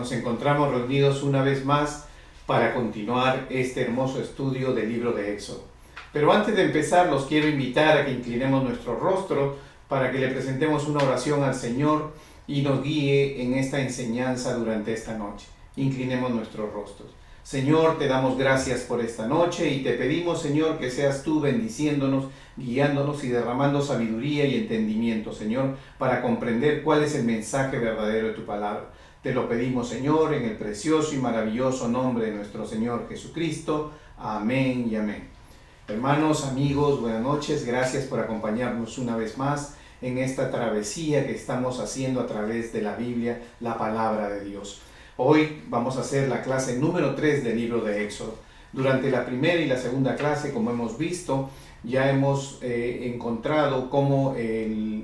nos encontramos reunidos una vez más para continuar este hermoso estudio del libro de Éxodo. Pero antes de empezar, los quiero invitar a que inclinemos nuestro rostro para que le presentemos una oración al Señor y nos guíe en esta enseñanza durante esta noche. Inclinemos nuestros rostros. Señor, te damos gracias por esta noche y te pedimos, Señor, que seas tú bendiciéndonos, guiándonos y derramando sabiduría y entendimiento, Señor, para comprender cuál es el mensaje verdadero de tu palabra. Te lo pedimos, Señor, en el precioso y maravilloso nombre de nuestro Señor Jesucristo. Amén y amén. Hermanos, amigos, buenas noches. Gracias por acompañarnos una vez más en esta travesía que estamos haciendo a través de la Biblia, la palabra de Dios. Hoy vamos a hacer la clase número 3 del libro de Éxodo. Durante la primera y la segunda clase, como hemos visto, ya hemos encontrado cómo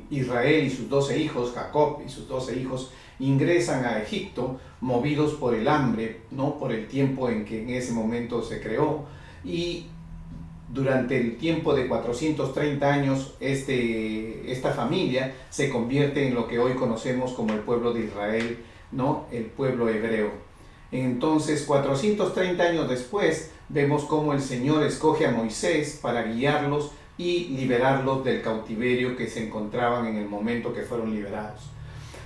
Israel y sus 12 hijos, Jacob y sus 12 hijos, ingresan a Egipto movidos por el hambre, ¿no? Por el tiempo en que en ese momento se creó. Y durante el tiempo de 430 años, esta familia se convierte en lo que hoy conocemos como el pueblo de Israel, ¿no? El pueblo hebreo. Entonces, 430 años después, vemos cómo el Señor escoge a Moisés para guiarlos y liberarlos del cautiverio que se encontraban en el momento que fueron liberados.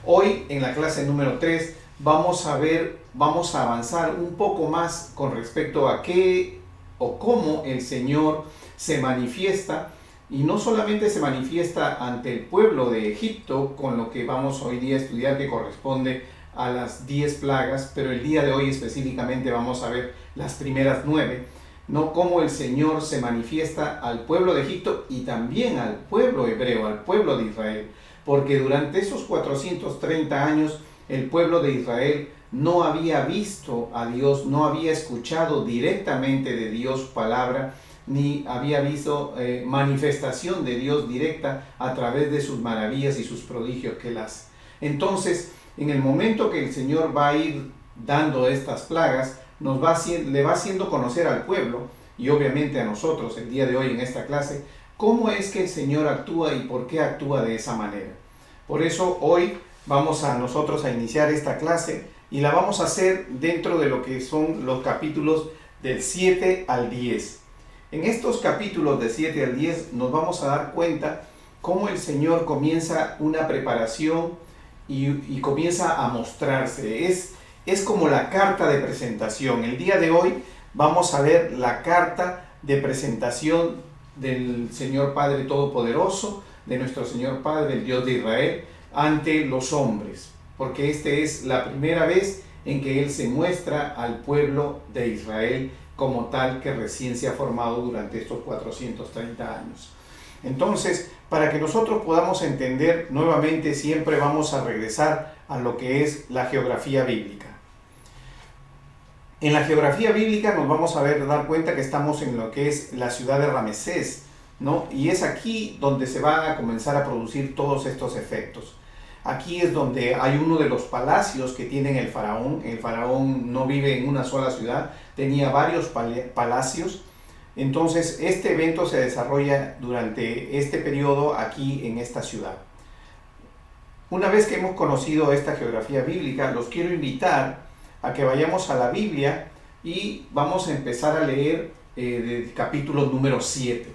Hoy, en la clase número 3, vamos a avanzar un poco más con respecto a qué o cómo el Señor se manifiesta, y no solamente se manifiesta ante el pueblo de Egipto, con lo que vamos hoy día a estudiar, que corresponde a las 10 plagas, pero el día de hoy específicamente vamos a ver las primeras 9, ¿no? Cómo el Señor se manifiesta al pueblo de Egipto y también al pueblo hebreo, al pueblo de Israel, porque durante esos 430 años el pueblo de Israel no había visto a Dios, no había escuchado directamente de Dios palabra, ni había visto manifestación de Dios directa a través de sus maravillas y sus prodigios que él hace. Entonces, en el momento que el Señor va a ir dando estas plagas, le va haciendo conocer al pueblo y obviamente a nosotros el día de hoy en esta clase, cómo es que el Señor actúa y por qué actúa de esa manera. Por eso hoy vamos a nosotros a iniciar esta clase y la vamos a hacer dentro de lo que son los capítulos del 7 al 10. En estos capítulos de 7 al 10 nos vamos a dar cuenta cómo el Señor comienza una preparación y comienza a mostrarse. Es como la carta de presentación. El día de hoy vamos a ver la carta de presentación del Señor Padre Todopoderoso, de nuestro Señor Padre, el Dios de Israel, ante los hombres, porque es la primera vez en que Él se muestra al pueblo de Israel como tal, que recién se ha formado durante estos 430 años. Entonces, para que nosotros podamos entender nuevamente, siempre vamos a regresar a lo que es la geografía bíblica. En la geografía bíblica nos vamos a dar cuenta que estamos en lo que es la ciudad de Ramesés, ¿no? Y es aquí donde se van a comenzar a producir todos estos efectos. Aquí es donde hay uno de los palacios que tienen el faraón. El faraón no vive en una sola ciudad, tenía varios palacios. Entonces este evento se desarrolla durante este periodo aquí en esta ciudad. Una vez que hemos conocido esta geografía bíblica, los quiero invitar a que vayamos a la Biblia y vamos a empezar a leer el capítulo número 7.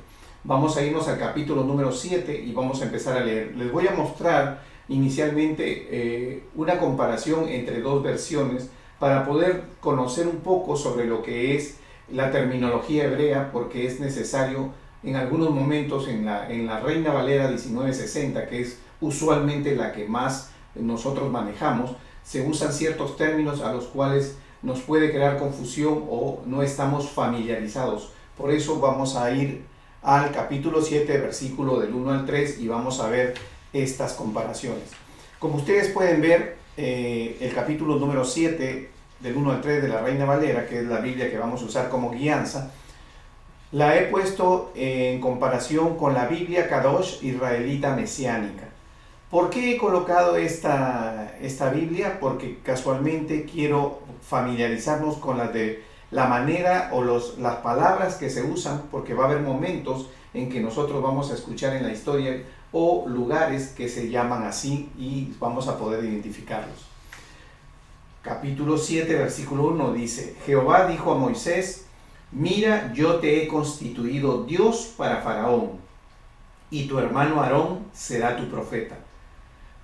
Vamos a irnos al capítulo número 7 y vamos a empezar a leer. Les voy a mostrar inicialmente una comparación entre dos versiones para poder conocer un poco sobre lo que es la terminología hebrea, porque es necesario en algunos momentos en la Reina Valera 1960, que es usualmente la que más nosotros manejamos, se usan ciertos términos a los cuales nos puede crear confusión o no estamos familiarizados. Por eso vamos a ir al capítulo 7, versículo del 1 al 3 y vamos a ver estas comparaciones. Como ustedes pueden ver, el capítulo número 7 del 1 al 3 de la Reina Valera, que es la Biblia que vamos a usar como guianza, la he puesto en comparación con la Biblia Kadosh israelita mesiánica. ¿Por qué he colocado esta Biblia? Porque casualmente quiero familiarizarnos con la manera o las palabras que se usan, porque va a haber momentos en que nosotros vamos a escuchar en la historia o lugares que se llaman así y vamos a poder identificarlos. capítulo 7, versículo 1 dice: Jehová dijo a Moisés: mira, yo te he constituido Dios para Faraón, y tu hermano Aarón será tu profeta.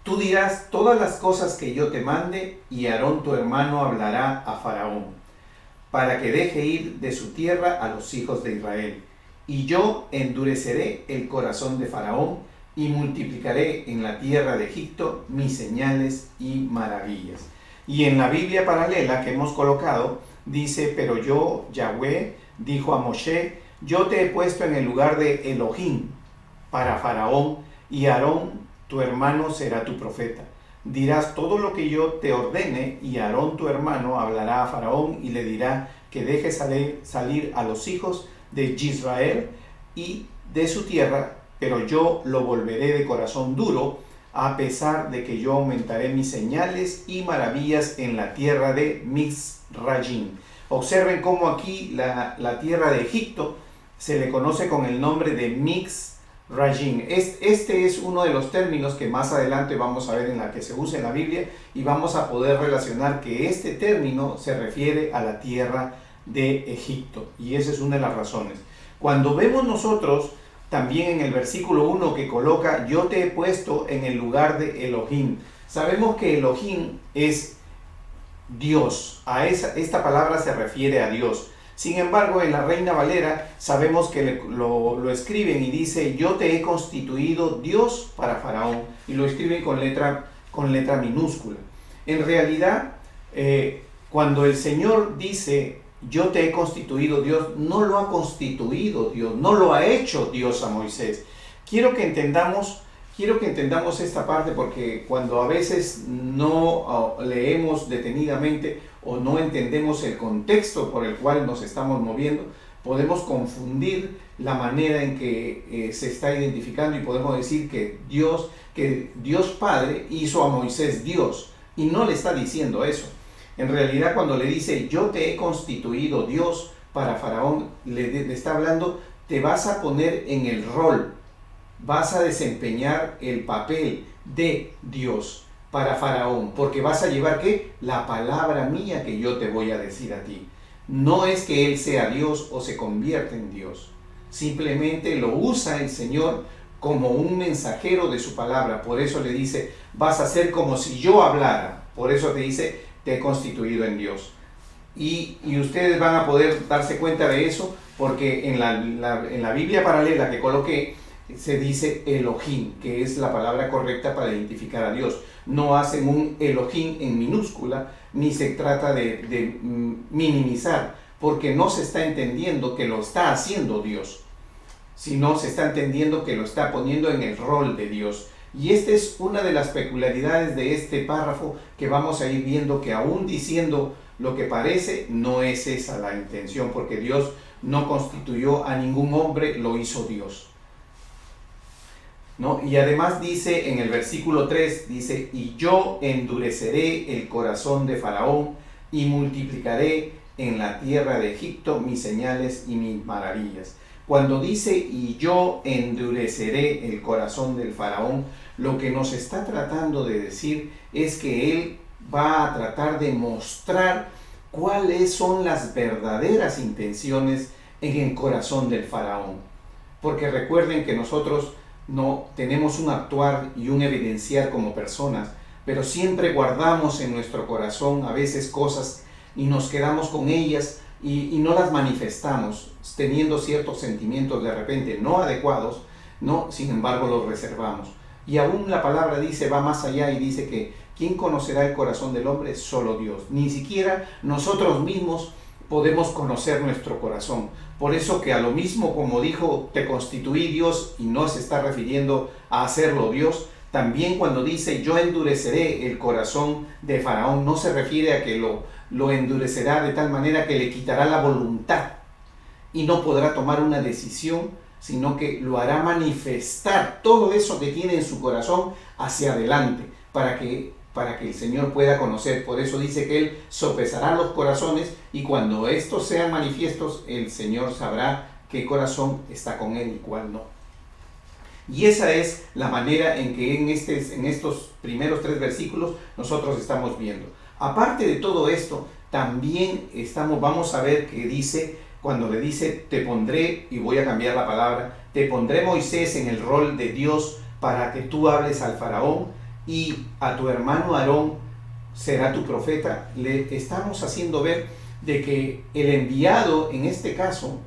Tú dirás todas las cosas que yo te mande, y Aarón tu hermano hablará a Faraón, para que deje ir de su tierra a los hijos de Israel. Y yo endureceré el corazón de Faraón, y multiplicaré en la tierra de Egipto mis señales y maravillas. Y en la Biblia paralela que hemos colocado, dice: pero yo, Yahweh, dijo a Moshe, yo te he puesto en el lugar de Elohim para Faraón, y Aarón tu hermano será tu profeta. Dirás todo lo que yo te ordene, y Aarón tu hermano hablará a Faraón y le dirá que deje salir a los hijos de Israel y de su tierra, pero yo lo volveré de corazón duro, a pesar de que yo aumentaré mis señales y maravillas en la tierra de Mizraim. Observen cómo aquí la tierra de Egipto se le conoce con el nombre de Mizraim. Este es uno de los términos que más adelante vamos a ver en la que se usa en la Biblia, y vamos a poder relacionar que este término se refiere a la tierra de Egipto, y esa es una de las razones. Cuando vemos nosotros también en el versículo 1 que coloca: yo te he puesto en el lugar de Elohim, sabemos que Elohim es Dios. Esta palabra se refiere a Dios. Sin embargo, en la Reina Valera sabemos que lo escriben y dice: yo te he constituido Dios para Faraón, y lo escriben con letra minúscula. En realidad, cuando el Señor dice yo te he constituido Dios, no lo ha constituido Dios, no lo ha hecho Dios a Moisés. Quiero que entendamos esta parte, porque cuando a veces no leemos detenidamente o no entendemos el contexto por el cual nos estamos moviendo, podemos confundir la manera en que se está identificando, y podemos decir que Dios Padre hizo a Moisés Dios, y no le está diciendo eso. En realidad, cuando le dice yo te he constituido Dios para Faraón, le está hablando: te vas a poner en el rol, vas a desempeñar el papel de Dios para Faraón, porque vas a llevar ¿qué? La palabra mía que yo te voy a decir a ti. No es que él sea Dios o se convierta en Dios, simplemente lo usa el Señor como un mensajero de su palabra. Por eso le dice: vas a ser como si yo hablara. Por eso te dice: te he constituido en Dios. Y ustedes van a poder darse cuenta de eso, porque en la Biblia paralela que coloqué se dice Elohim, que es la palabra correcta para identificar a Dios. No hacen un Elohim en minúscula, ni se trata de minimizar, porque no se está entendiendo que lo está haciendo Dios, sino se está entendiendo que lo está poniendo en el rol de Dios. Y esta es una de las peculiaridades de este párrafo, que vamos a ir viendo que aún diciendo lo que parece, no es esa la intención, porque Dios no constituyó a ningún hombre, lo hizo Dios, ¿no? Y además dice en el versículo 3, dice: y yo endureceré el corazón de Faraón, y multiplicaré en la tierra de Egipto mis señales y mis maravillas. Cuando dice y yo endureceré el corazón del Faraón, lo que nos está tratando de decir es que él va a tratar de mostrar cuáles son las verdaderas intenciones en el corazón del Faraón. Porque recuerden que nosotros no tenemos un actuar y un evidenciar como personas, pero siempre guardamos en nuestro corazón a veces cosas y nos quedamos con ellas y no las manifestamos, teniendo ciertos sentimientos de repente no adecuados, ¿no? Sin embargo los reservamos. Y aún la palabra dice, va más allá y dice que ¿quién conocerá el corazón del hombre? Solo Dios. Ni siquiera nosotros mismos podemos conocer nuestro corazón. Por eso que a lo mismo como dijo, te constituí Dios, y no se está refiriendo a hacerlo Dios, también cuando dice yo endureceré el corazón de Faraón, no se refiere a que lo endurecerá de tal manera que le quitará la voluntad y no podrá tomar una decisión, sino que lo hará manifestar todo eso que tiene en su corazón hacia adelante, para que el Señor pueda conocer. Por eso dice que Él sopesará los corazones, y cuando estos sean manifiestos, el Señor sabrá qué corazón está con Él y cuál no. Y esa es la manera en que en estos primeros 3 versículos nosotros estamos viendo. Aparte de todo esto, también vamos a ver que dice, cuando le dice, te pondré, y voy a cambiar la palabra, te pondré Moisés en el rol de Dios para que tú hables al faraón y a tu hermano Aarón será tu profeta. Le estamos haciendo ver de que el enviado, en este caso,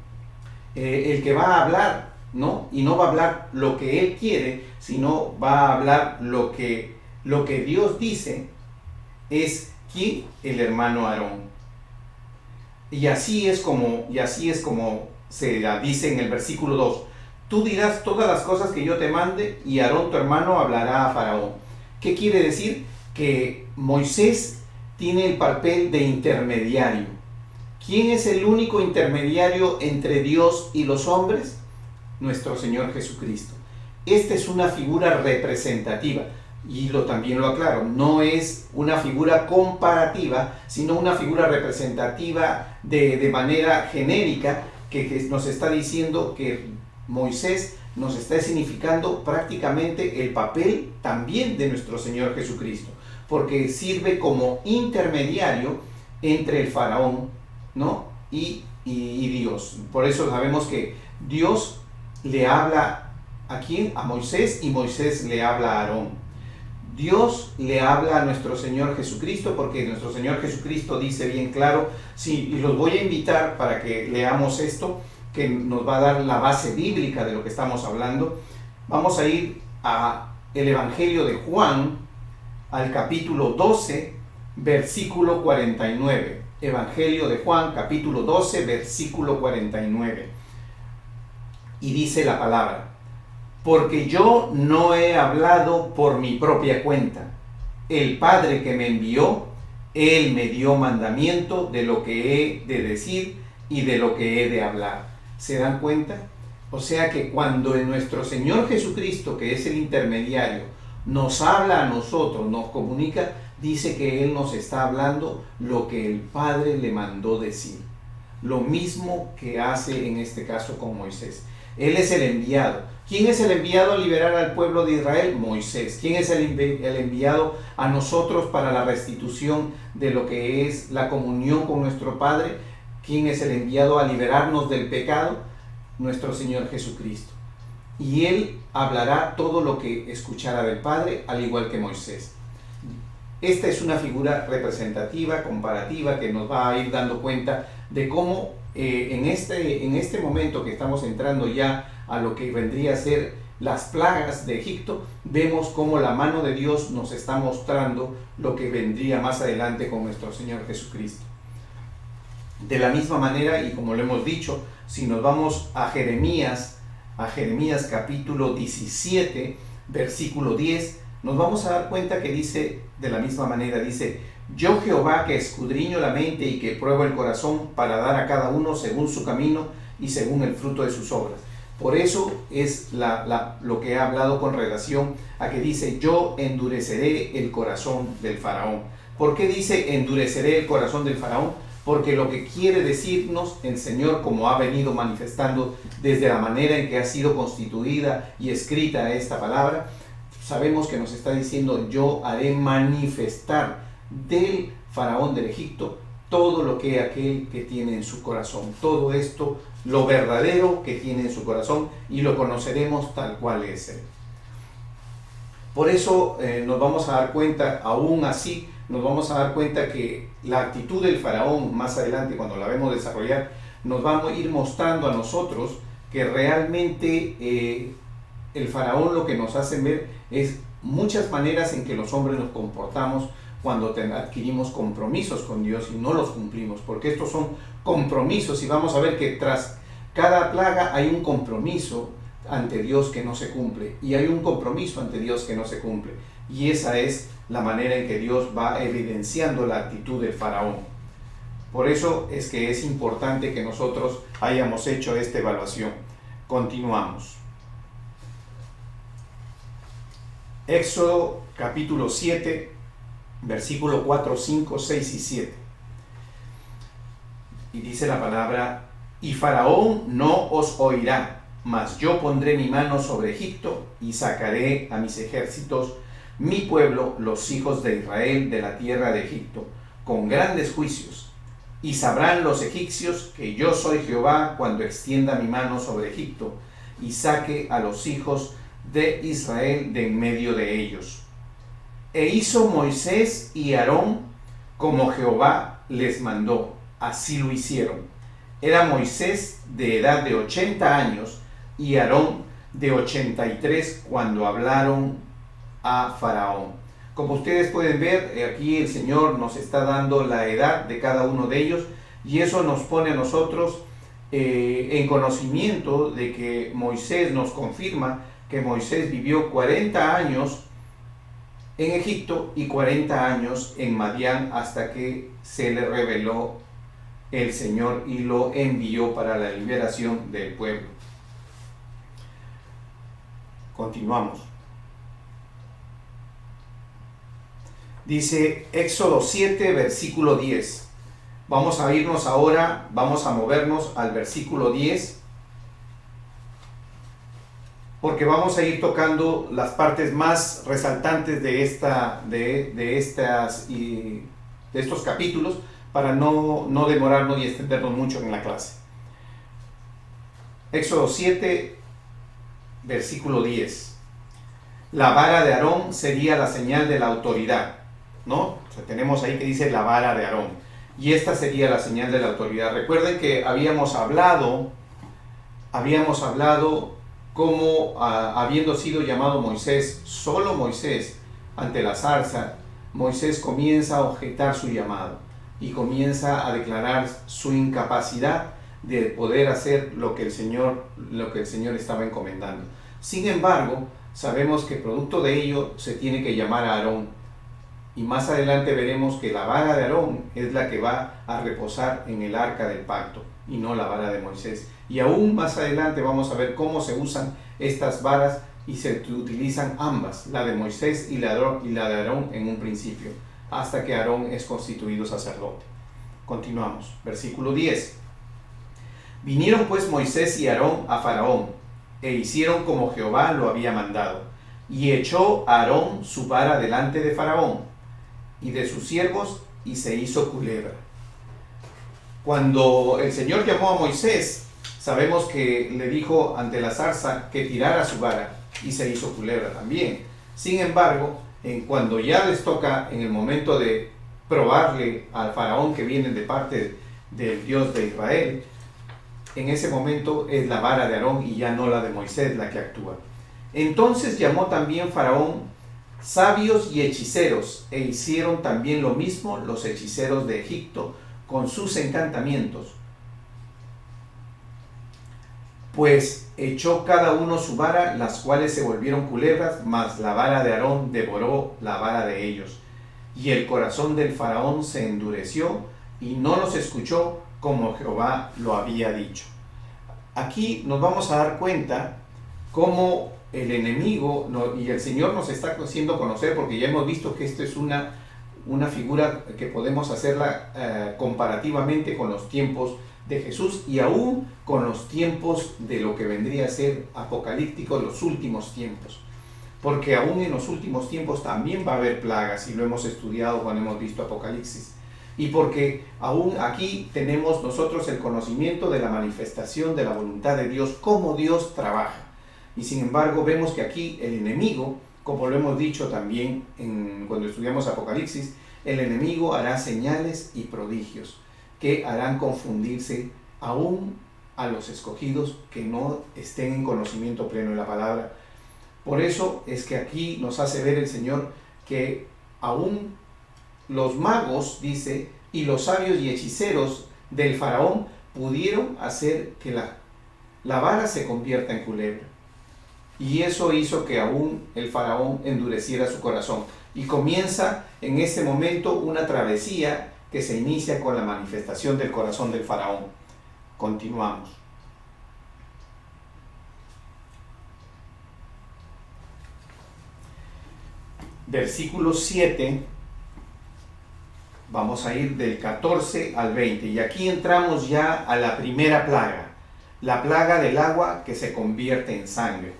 el que va a hablar, ¿no? Y no va a hablar lo que él quiere, sino va a hablar lo que Dios dice, es ¿quién? El hermano Aarón. Y así es como se dice en el versículo 2. Tú dirás todas las cosas que yo te mande y Aarón tu hermano hablará a Faraón. ¿Qué quiere decir? Que Moisés tiene el papel de intermediario. ¿Quién es el único intermediario entre Dios y los hombres? Nuestro Señor Jesucristo. Esta es una figura representativa. Y también lo aclaro, no es una figura comparativa, sino una figura representativa de manera genérica que nos está diciendo que Moisés nos está significando prácticamente el papel también de nuestro Señor Jesucristo, porque sirve como intermediario entre el faraón, ¿no? y Dios. Por eso sabemos que Dios le habla ¿a quién? A Moisés, y Moisés le habla a Aarón. Dios le habla a nuestro Señor Jesucristo, porque nuestro Señor Jesucristo dice bien claro, sí, y los voy a invitar para que leamos esto, que nos va a dar la base bíblica de lo que estamos hablando. Vamos a ir a el Evangelio de Juan, al capítulo 12, versículo 49. Evangelio de Juan, capítulo 12, versículo 49. Y dice la palabra: porque yo no he hablado por mi propia cuenta. El Padre que me envió, Él me dio mandamiento de lo que he de decir y de lo que he de hablar. ¿Se dan cuenta? O sea que cuando nuestro Señor Jesucristo, que es el intermediario, nos habla a nosotros, nos comunica, dice que Él nos está hablando lo que el Padre le mandó decir. Lo mismo que hace en este caso con Moisés. Él es el enviado. ¿Quién es el enviado a liberar al pueblo de Israel? Moisés. ¿Quién es el enviado a nosotros para la restitución de lo que es la comunión con nuestro Padre? ¿Quién es el enviado a liberarnos del pecado? Nuestro Señor Jesucristo. Y Él hablará todo lo que escuchara del Padre, al igual que Moisés. Esta es una figura representativa, comparativa, que nos va a ir dando cuenta de cómo en este momento que estamos entrando ya a lo que vendría a ser las plagas de Egipto, vemos cómo la mano de Dios nos está mostrando lo que vendría más adelante con nuestro Señor Jesucristo. De la misma manera, y como lo hemos dicho, si nos vamos a Jeremías capítulo 17, versículo 10, nos vamos a dar cuenta que dice de la misma manera, dice: yo Jehová, que escudriño la mente y que pruebo el corazón, para dar a cada uno según su camino y según el fruto de sus obras. Por eso es lo que he hablado con relación a que dice: yo endureceré el corazón del faraón. ¿Por qué dice endureceré el corazón del faraón? Porque lo que quiere decirnos el Señor, como ha venido manifestando desde la manera en que ha sido constituida y escrita esta palabra, sabemos que nos está diciendo: yo haré manifestar del faraón del Egipto todo lo que aquel que tiene en su corazón. Todo esto, lo verdadero que tiene en su corazón, y lo conoceremos tal cual es Él. Por eso nos vamos a dar cuenta, aún así, nos vamos a dar cuenta que la actitud del faraón, más adelante cuando la vemos desarrollar, nos va a ir mostrando a nosotros que realmente el faraón lo que nos hace ver es muchas maneras en que los hombres nos comportamos cuando adquirimos compromisos con Dios y no los cumplimos, porque estos son compromisos, y vamos a ver que tras cada plaga hay un compromiso ante Dios que no se cumple, y hay un compromiso ante Dios que no se cumple, y esa es la manera en que Dios va evidenciando la actitud del faraón. Por eso es que es importante que nosotros hayamos hecho esta evaluación. Continuamos. Éxodo capítulo 7, versículo 4, 5, 6 y 7. Y dice la palabra: y Faraón no os oirá, mas yo pondré mi mano sobre Egipto y sacaré a mis ejércitos, mi pueblo, los hijos de Israel, de la tierra de Egipto. con grandes juicios. Y sabrán los egipcios que yo soy Jehová cuando extienda mi mano sobre Egipto y saque a los hijos de Israel de en medio de ellos. E hizo Moisés y Aarón como Jehová les mandó, así lo hicieron. Era Moisés de edad de 80 años y Aarón de 83 cuando hablaron a Faraón. Como ustedes pueden ver, aquí el Señor nos está dando la edad de cada uno de ellos y eso nos pone a nosotros en conocimiento de que Moisés nos confirma que Moisés vivió 40 años en Egipto y 40 años en Madián hasta que se le reveló el Señor y lo envió para la liberación del pueblo. Continuamos. Dice Éxodo 7, versículo 10. Vamos a irnos ahora, vamos a movernos al versículo 10, porque vamos a ir tocando las partes más resaltantes de estos capítulos para no demorarnos y extendernos mucho en la clase. Éxodo 7, versículo 10. La vara de Aarón sería la señal de la autoridad, ¿no? O sea, tenemos ahí que dice la vara de Aarón. Y esta sería la señal de la autoridad. Recuerden que habíamos hablado como habiendo sido llamado Moisés, solo Moisés, ante la zarza, Moisés comienza a objetar su llamado y comienza a declarar su incapacidad de poder hacer lo que el Señor estaba encomendando. Sin embargo, sabemos que producto de ello se tiene que llamar a Aarón. Y más adelante veremos que la vara de Aarón es la que va a reposar en el arca del pacto y no la vara de Moisés. Y aún más adelante vamos a ver cómo se usan estas varas y se utilizan ambas, la de Moisés y la de Aarón en un principio, hasta que Aarón es constituido sacerdote. Continuamos, versículo 10. Vinieron pues Moisés y Aarón a Faraón, e hicieron como Jehová lo había mandado, y echó Aarón su vara delante de Faraón y de sus siervos, y se hizo culebra. Cuando el Señor llamó a Moisés, sabemos que le dijo ante la zarza que tirara su vara, y se hizo culebra también. Sin embargo, cuando ya les toca en el momento de probarle al Faraón que viene de parte del Dios de Israel, en ese momento es la vara de Aarón y ya no la de Moisés la que actúa. Entonces llamó también Faraón sabios y hechiceros, e hicieron también lo mismo los hechiceros de Egipto con sus encantamientos. Pues echó cada uno su vara, las cuales se volvieron culebras, mas la vara de Aarón devoró la vara de ellos. Y el corazón del Faraón se endureció y no los escuchó como Jehová lo había dicho. Aquí nos vamos a dar cuenta cómo el enemigo, y el Señor nos está haciendo conocer, porque ya hemos visto que esto es una figura que podemos hacerla comparativamente con los tiempos de Jesús y aún con los tiempos de lo que vendría a ser apocalíptico, los últimos tiempos. Porque aún en los últimos tiempos también va a haber plagas, y lo hemos estudiado cuando hemos visto Apocalipsis. Y porque aún aquí tenemos nosotros el conocimiento de la manifestación de la voluntad de Dios, cómo Dios trabaja. Y sin embargo vemos que aquí el enemigo, como lo hemos dicho también cuando estudiamos Apocalipsis, el enemigo hará señales y prodigios que harán confundirse aún a los escogidos que no estén en conocimiento pleno de la palabra. Por eso es que aquí nos hace ver el Señor que aún los magos, dice, y los sabios y hechiceros del Faraón pudieron hacer que la vara se convierta en culebra. Y eso hizo que aún el Faraón endureciera su corazón. Y comienza en ese momento una travesía que se inicia con la manifestación del corazón del Faraón. Continuamos. Versículo 7, vamos a ir del 14 al 20, y aquí entramos ya a la primera plaga, la plaga del agua que se convierte en sangre.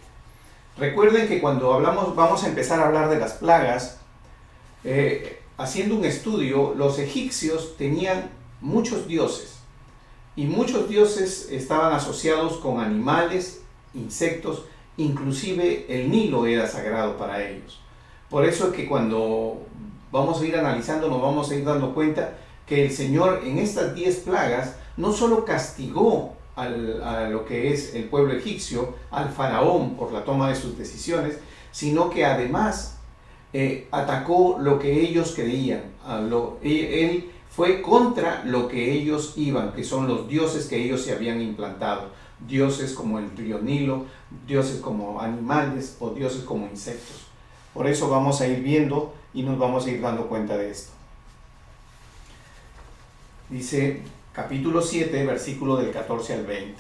Recuerden que cuando vamos a empezar a hablar de las plagas, haciendo un estudio, los egipcios tenían muchos dioses y muchos dioses estaban asociados con animales, insectos, inclusive el Nilo era sagrado para ellos. Por eso es que cuando vamos a ir analizando nos vamos a ir dando cuenta que el Señor en estas 10 plagas no solo castigó a lo que es el pueblo egipcio, al faraón por la toma de sus decisiones, sino que además atacó lo que ellos creían. Él fue contra lo que ellos iban, que son los dioses que ellos se habían implantado. Dioses como el río Nilo, dioses como animales o dioses como insectos. Por eso vamos a ir viendo y nos vamos a ir dando cuenta de esto. Dice capítulo 7, versículo del 14 al 20.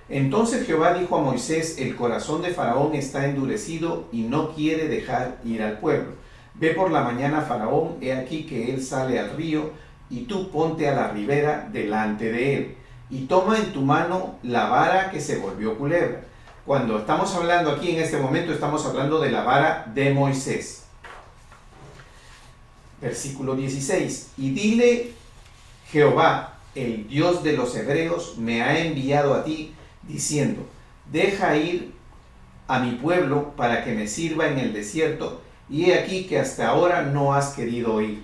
Entonces Jehová dijo a Moisés: el corazón de Faraón está endurecido y no quiere dejar ir al pueblo. Ve por la mañana a Faraón, he aquí que él sale al río, y tú ponte a la ribera delante de él, y toma en tu mano la vara que se volvió culebra. Cuando estamos hablando aquí en este momento, estamos hablando de la vara de Moisés. Versículo 16. Y dile: Jehová, el Dios de los hebreos, me ha enviado a ti, diciendo: deja ir a mi pueblo para que me sirva en el desierto, y he aquí que hasta ahora no has querido ir.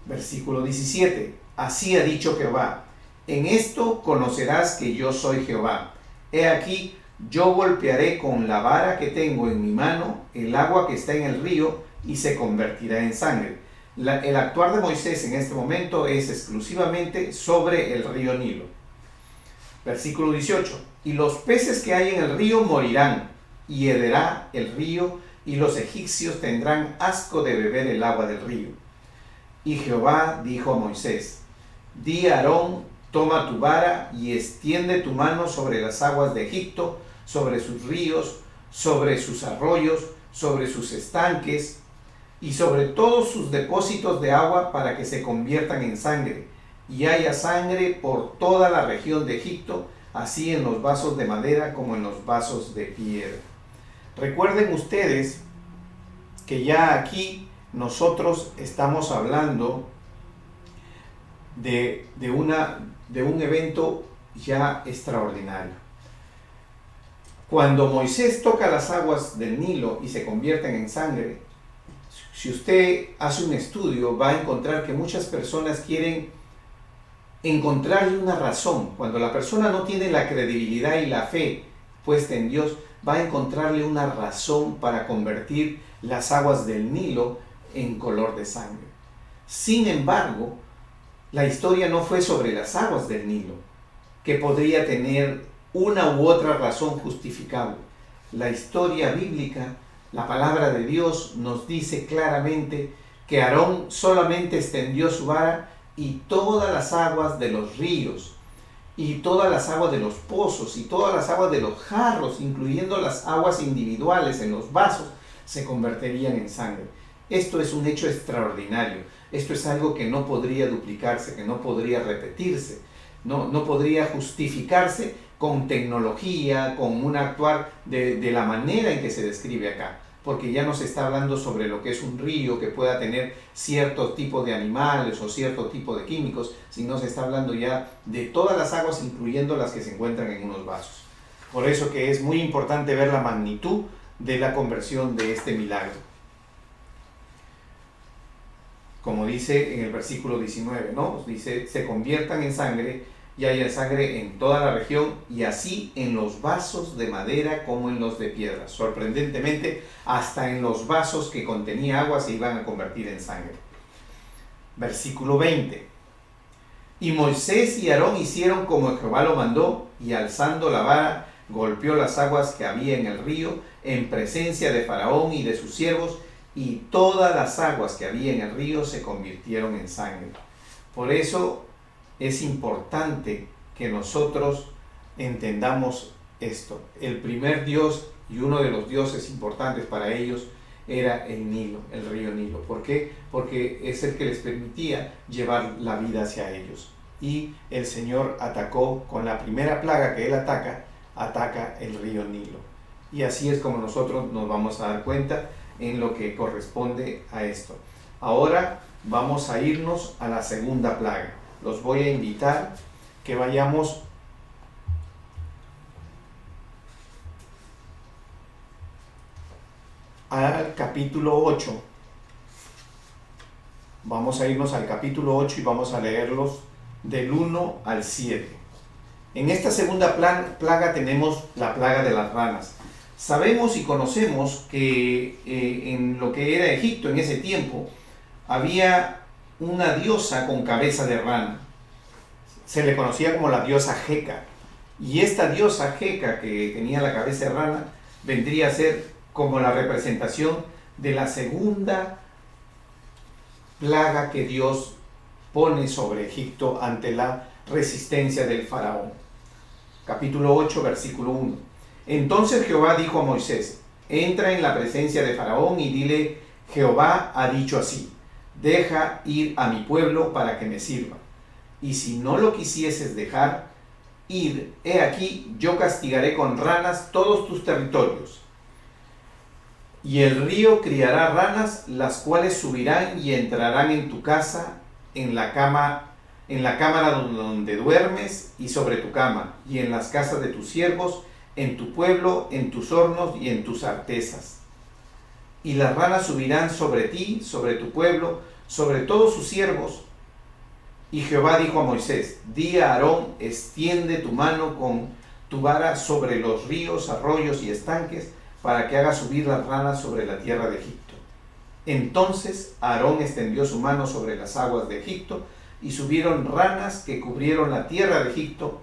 Versículo 17. Así ha dicho Jehová: en esto conocerás que yo soy Jehová. He aquí, yo golpearé con la vara que tengo en mi mano el agua que está en el río, y se convertirá en sangre. El actuar de Moisés en este momento es exclusivamente sobre el río Nilo. Versículo 18. Y los peces que hay en el río morirán, y hederá el río, y los egipcios tendrán asco de beber el agua del río. Y Jehová dijo a Moisés: di a Aarón: toma tu vara y extiende tu mano sobre las aguas de Egipto, sobre sus ríos, sobre sus arroyos, sobre sus estanques y sobre todos sus depósitos de agua, para que se conviertan en sangre, y haya sangre por toda la región de Egipto, así en los vasos de madera como en los vasos de piedra. Recuerden ustedes que ya aquí nosotros estamos hablando de un evento ya extraordinario. Cuando Moisés toca las aguas del Nilo y se convierten en sangre, si usted hace un estudio va a encontrar que muchas personas quieren encontrarle una razón. Cuando la persona no tiene la credibilidad y la fe puesta en Dios, va a encontrarle una razón para convertir las aguas del Nilo en color de sangre. Sin embargo, la historia no fue sobre las aguas del Nilo, que podría tener una u otra razón justificable. La historia bíblica, la palabra de Dios, nos dice claramente que Aarón solamente extendió su vara, y todas las aguas de los ríos, y todas las aguas de los pozos, y todas las aguas de los jarros, incluyendo las aguas individuales en los vasos, se convertirían en sangre. Esto es un hecho extraordinario. Esto es algo que no podría duplicarse, que no podría repetirse, no podría justificarse con tecnología, con un actuar de la manera en que se describe acá, porque ya no se está hablando sobre lo que es un río que pueda tener cierto tipo de animales o cierto tipo de químicos, sino se está hablando ya de todas las aguas, incluyendo las que se encuentran en unos vasos. Por eso que es muy importante ver la magnitud de la conversión de este milagro. Como dice en el versículo 19, ¿no? Dice: se conviertan en sangre, y haya sangre en toda la región, y así en los vasos de madera como en los de piedra. Sorprendentemente, hasta en los vasos que contenía agua se iban a convertir en sangre. Versículo 20. Y Moisés y Aarón hicieron como Jehová lo mandó, y alzando la vara, golpeó las aguas que había en el río, en presencia de Faraón y de sus siervos, y todas las aguas que había en el río se convirtieron en sangre. Por eso es importante que nosotros entendamos esto. El primer dios y uno de los dioses importantes para ellos era el Nilo, el río Nilo. ¿Por qué? Porque es el que les permitía llevar la vida hacia ellos. Y el Señor atacó con la primera plaga que Él ataca el río Nilo. Y así es como nosotros nos vamos a dar cuenta en lo que corresponde a esto. Ahora vamos a irnos a la segunda plaga. Los voy a invitar que vayamos al capítulo 8. Vamos a irnos al capítulo 8 y vamos a leerlos del 1 al 7. En esta segunda plaga tenemos la plaga de las ranas. Sabemos y conocemos que en lo que era Egipto en ese tiempo había una diosa con cabeza de rana. Se le conocía como la diosa Jeca. Y esta diosa Jeca, que tenía la cabeza de rana, vendría a ser como la representación de la segunda plaga que Dios pone sobre Egipto ante la resistencia del faraón. Capítulo 8, versículo 1. Entonces Jehová dijo a Moisés: entra en la presencia de faraón y dile: Jehová ha dicho así: deja ir a mi pueblo para que me sirva. Y si no lo quisieses dejar ir, he aquí, yo castigaré con ranas todos tus territorios. Y el río criará ranas, las cuales subirán y entrarán en tu casa, en la cámara donde duermes y sobre tu cama, y en las casas de tus siervos, en tu pueblo, en tus hornos y en tus artesas. Y las ranas subirán sobre ti, sobre tu pueblo, sobre todos sus siervos. Y Jehová dijo a Moisés: di a Aarón: extiende tu mano con tu vara sobre los ríos, arroyos y estanques, para que haga subir las ranas sobre la tierra de Egipto. Entonces Aarón extendió su mano sobre las aguas de Egipto, y subieron ranas que cubrieron la tierra de Egipto,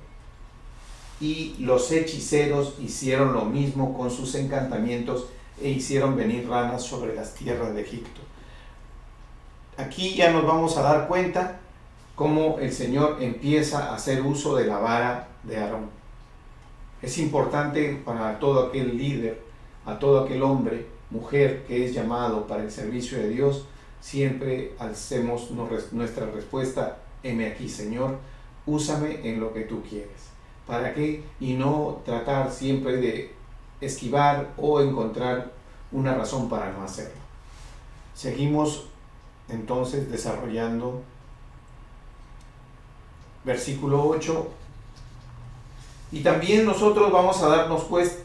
y los hechiceros hicieron lo mismo con sus encantamientos, e hicieron venir ranas sobre las tierras de Egipto. Aquí ya nos vamos a dar cuenta cómo el Señor empieza a hacer uso de la vara de Aarón. Es importante para todo aquel líder, a todo aquel hombre, mujer que es llamado para el servicio de Dios, siempre hacemos nuestra respuesta: heme aquí, Señor, úsame en lo que tú quieres. ¿Para qué? Y no tratar siempre de esquivar o encontrar una razón para no hacerlo. Seguimos entonces desarrollando versículo 8. Y también nosotros nos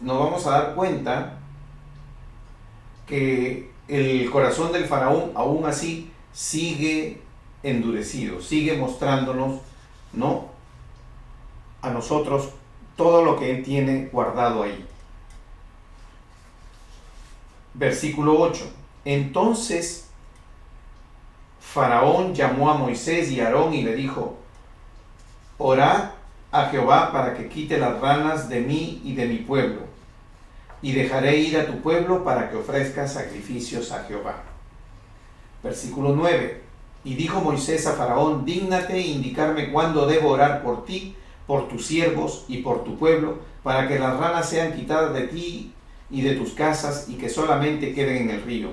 vamos a dar cuenta que el corazón del faraón aún así sigue endurecido, sigue mostrándonos, ¿no?, a nosotros todo lo que él tiene guardado ahí. Versículo 8. Entonces Faraón llamó a Moisés y a Aarón y le dijo: orad a Jehová para que quite las ranas de mí y de mi pueblo, y dejaré ir a tu pueblo para que ofrezca sacrificios a Jehová. Versículo 9. Y dijo Moisés a Faraón: dígnate e indicarme cuándo debo orar por ti, por tus siervos y por tu pueblo, para que las ranas sean quitadas de ti y de tus casas, y que solamente queden en el río.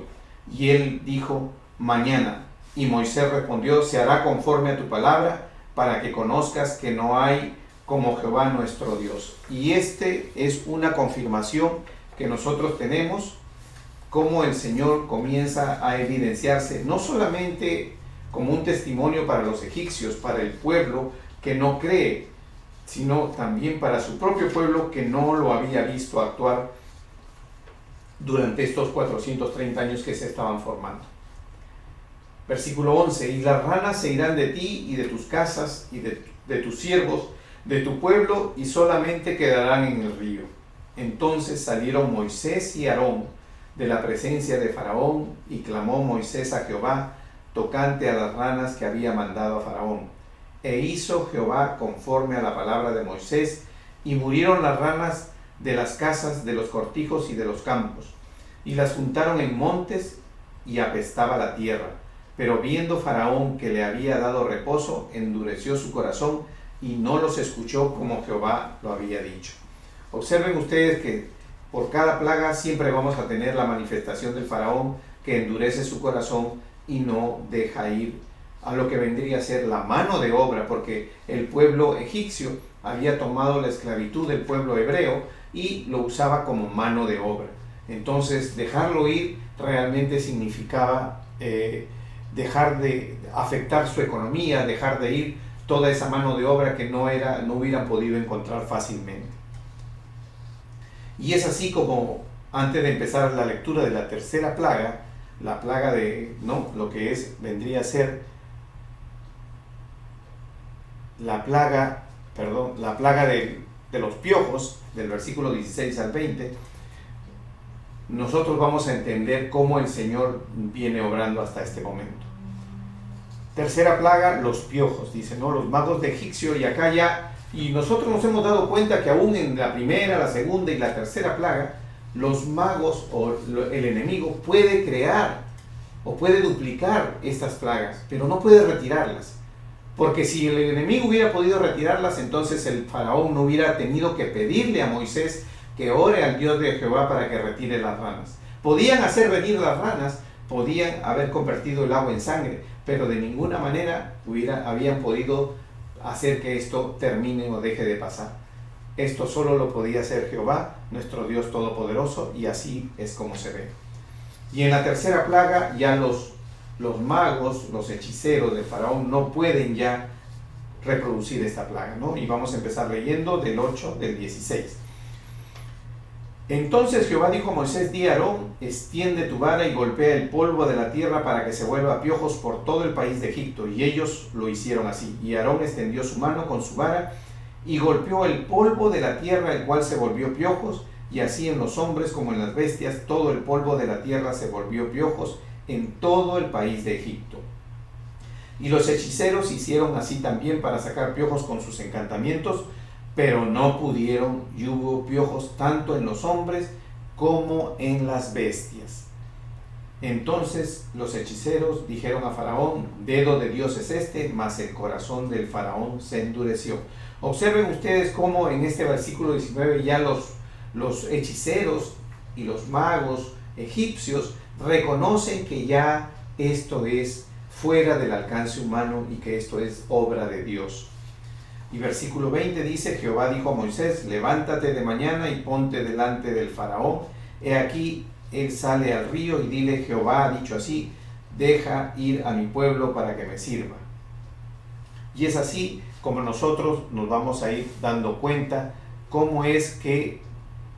Y él dijo: mañana. Y Moisés respondió: se hará conforme a tu palabra, para que conozcas que no hay como Jehová nuestro Dios. Y este es una confirmación que nosotros tenemos, cómo el Señor comienza a evidenciarse, no solamente como un testimonio para los egipcios, para el pueblo que no cree, sino también para su propio pueblo que no lo había visto actuar durante estos 430 años que se estaban formando. Versículo 11. Y las ranas se irán de ti y de tus casas y de tus siervos, de tu pueblo, y solamente quedarán en el río. Entonces salieron Moisés y Aarón de la presencia de Faraón, y clamó Moisés a Jehová tocante a las ranas que había mandado a Faraón. E hizo Jehová conforme a la palabra de Moisés, y murieron las ranas de las casas, de los cortijos y de los campos, y las juntaron en montes, y apestaba la tierra. Pero viendo Faraón que le había dado reposo, endureció su corazón, y no los escuchó como Jehová lo había dicho. Observen ustedes que por cada plaga siempre vamos a tener la manifestación del faraón que endurece su corazón y no deja ir a lo que vendría a ser la mano de obra, porque el pueblo egipcio había tomado la esclavitud del pueblo hebreo y lo usaba como mano de obra. Entonces dejarlo ir realmente significaba dejar de afectar su economía, dejar de ir toda esa mano de obra que no hubieran podido encontrar fácilmente. Y es así como, antes de empezar la lectura de la tercera plaga, la plaga de, no, lo que vendría a ser la plaga de los piojos, del versículo 16 al 20, nosotros vamos a entender cómo el Señor viene obrando hasta este momento. Tercera plaga, los piojos, dice, ¿no? Los magos de Egipcio, y acá ya, y nosotros nos hemos dado cuenta que aún en la primera, la segunda y la tercera plaga, los magos o el enemigo puede crear o puede duplicar estas plagas, pero no puede retirarlas. Porque si el enemigo hubiera podido retirarlas, entonces el faraón no hubiera tenido que pedirle a Moisés que ore al Dios de Jehová para que retire las ranas. Podían hacer venir las ranas, podían haber convertido el agua en sangre, pero de ninguna manera habían podido hacer que esto termine o deje de pasar. Esto solo lo podía hacer Jehová, nuestro Dios Todopoderoso, y así es como se ve. Y en la tercera plaga ya los magos, los hechiceros del faraón no pueden ya reproducir esta plaga, ¿no? Y vamos a empezar leyendo del 8 del 16. Entonces Jehová dijo a Moisés: di a Aarón, extiende tu vara y golpea el polvo de la tierra para que se vuelva piojos por todo el país de Egipto. Y ellos lo hicieron así. Y Aarón extendió su mano con su vara y golpeó el polvo de la tierra, el cual se volvió piojos. Y así en los hombres como en las bestias, todo el polvo de la tierra se volvió piojos en todo el país de Egipto. Y los hechiceros hicieron así también para sacar piojos con sus encantamientos, pero no pudieron, y hubo piojos tanto en los hombres como en las bestias. Entonces los hechiceros dijeron a Faraón: dedo de Dios es este, mas el corazón del Faraón se endureció. Observen ustedes cómo en este versículo 19 ya los hechiceros y los magos egipcios reconocen que ya esto es fuera del alcance humano y que esto es obra de Dios. Y versículo 20 dice: Jehová dijo a Moisés: levántate de mañana y ponte delante del faraón. He aquí, él sale al río, y dile: Jehová ha dicho así, deja ir a mi pueblo para que me sirva. Y es así como nosotros nos vamos a ir dando cuenta cómo es que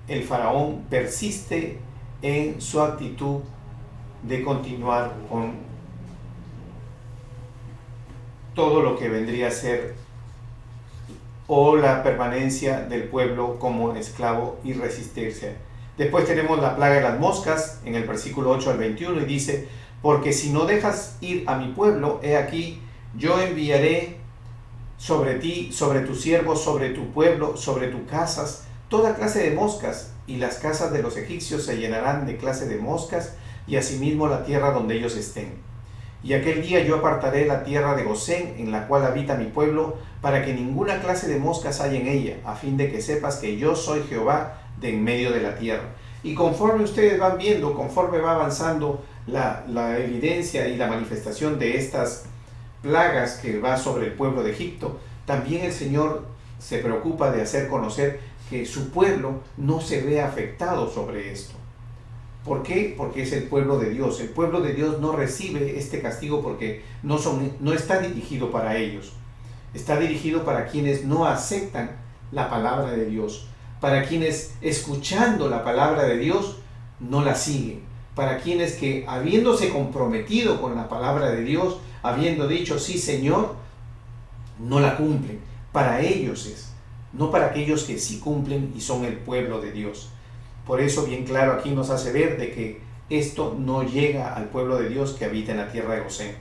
el faraón persiste en su actitud de continuar con todo lo que vendría a ser o la permanencia del pueblo como esclavo y resistirse. Después tenemos la plaga de las moscas en el versículo 8 al 21 y dice: porque si no dejas ir a mi pueblo, he aquí, yo enviaré sobre ti, sobre tus siervos, sobre tu pueblo, sobre tus casas, toda clase de moscas, y las casas de los egipcios se llenarán de clase de moscas, y asimismo la tierra donde ellos estén. Y aquel día yo apartaré la tierra de Gosén, en la cual habita mi pueblo, para que ninguna clase de moscas haya en ella, a fin de que sepas que yo soy Jehová de en medio de la tierra. Y conforme ustedes van viendo, conforme va avanzando la evidencia y la manifestación de estas plagas que va sobre el pueblo de Egipto, también el Señor se preocupa de hacer conocer que su pueblo no se ve afectado sobre esto. ¿Por qué? Porque es el pueblo de Dios. El pueblo de Dios no recibe este castigo porque no está dirigido para ellos. Está dirigido para quienes no aceptan la palabra de Dios, para quienes escuchando la palabra de Dios no la siguen, para quienes que habiéndose comprometido con la palabra de Dios, habiendo dicho sí Señor, no la cumplen. Para ellos es, no para aquellos que sí cumplen y son el pueblo de Dios. Por eso bien claro aquí nos hace ver de que esto no llega al pueblo de Dios que habita en la tierra de Gosén.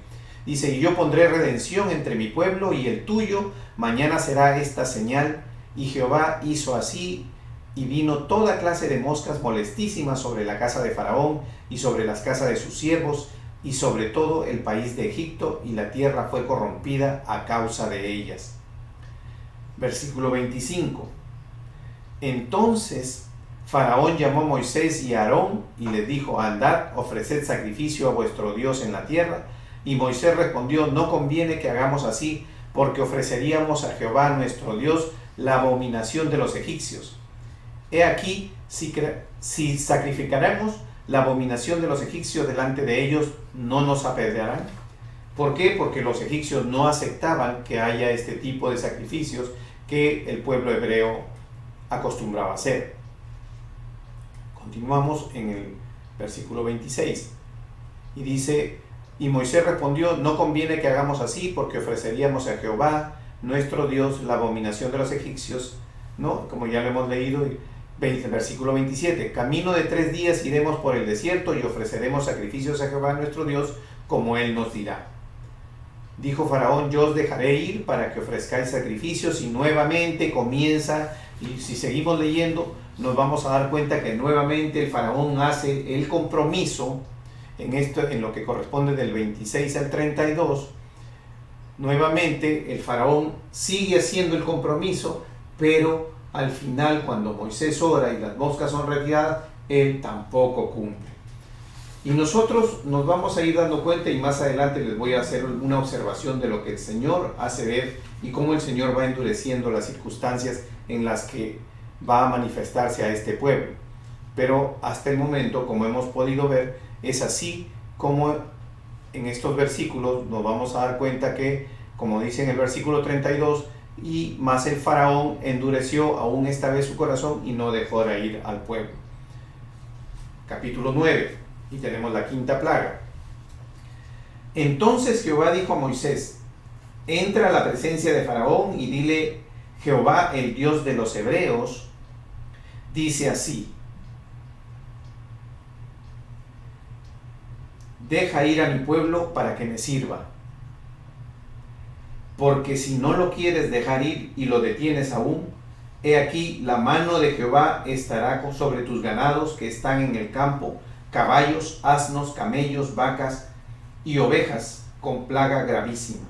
Dice: y yo pondré redención entre mi pueblo y el tuyo, mañana será esta señal. Y Jehová hizo así, y vino toda clase de moscas molestísimas sobre la casa de Faraón y sobre las casas de sus siervos y sobre todo el país de Egipto, y la tierra fue corrompida a causa de ellas. Versículo 25. Entonces Faraón llamó a Moisés y a Aarón y les dijo: andad, ofreced sacrificio a vuestro Dios en la tierra. Y Moisés respondió: no conviene que hagamos así, porque ofreceríamos a Jehová nuestro Dios la abominación de los egipcios. He aquí, si sacrificaremos la abominación de los egipcios delante de ellos, ¿no nos apedrearán? ¿Por qué? Porque los egipcios no aceptaban que haya este tipo de sacrificios que el pueblo hebreo acostumbraba a hacer. Continuamos en el versículo 26 y dice: y Moisés respondió: no conviene que hagamos así, porque ofreceríamos a Jehová nuestro Dios la abominación de los egipcios, ¿no? Como ya lo hemos leído, versículo 27, camino de 3 días iremos por el desierto y ofreceremos sacrificios a Jehová nuestro Dios, como él nos dirá. Dijo Faraón: yo os dejaré ir para que ofrezcáis sacrificios. Y nuevamente comienza, y si seguimos leyendo nos vamos a dar cuenta que nuevamente el Faraón hace el compromiso en lo que corresponde del 26 al 32. Nuevamente el Faraón sigue haciendo el compromiso, pero al final, cuando Moisés ora y las moscas son retiradas, él tampoco cumple. Y nosotros nos vamos a ir dando cuenta, y más adelante les voy a hacer una observación de lo que el Señor hace ver y cómo el Señor va endureciendo las circunstancias en las que va a manifestarse a este pueblo. Pero hasta el momento, como hemos podido ver, es así como en estos versículos nos vamos a dar cuenta que, como dice en el versículo 32, y más el Faraón endureció aún esta vez su corazón y no dejó de ir al pueblo. Capítulo 9, y tenemos la quinta plaga. Entonces Jehová dijo a Moisés: entra a la presencia de Faraón y dile: Jehová, el Dios de los hebreos, dice así: deja ir a mi pueblo para que me sirva. Porque si no lo quieres dejar ir y lo detienes aún, he aquí la mano de Jehová estará sobre tus ganados que están en el campo, caballos, asnos, camellos, vacas y ovejas, con plaga gravísima.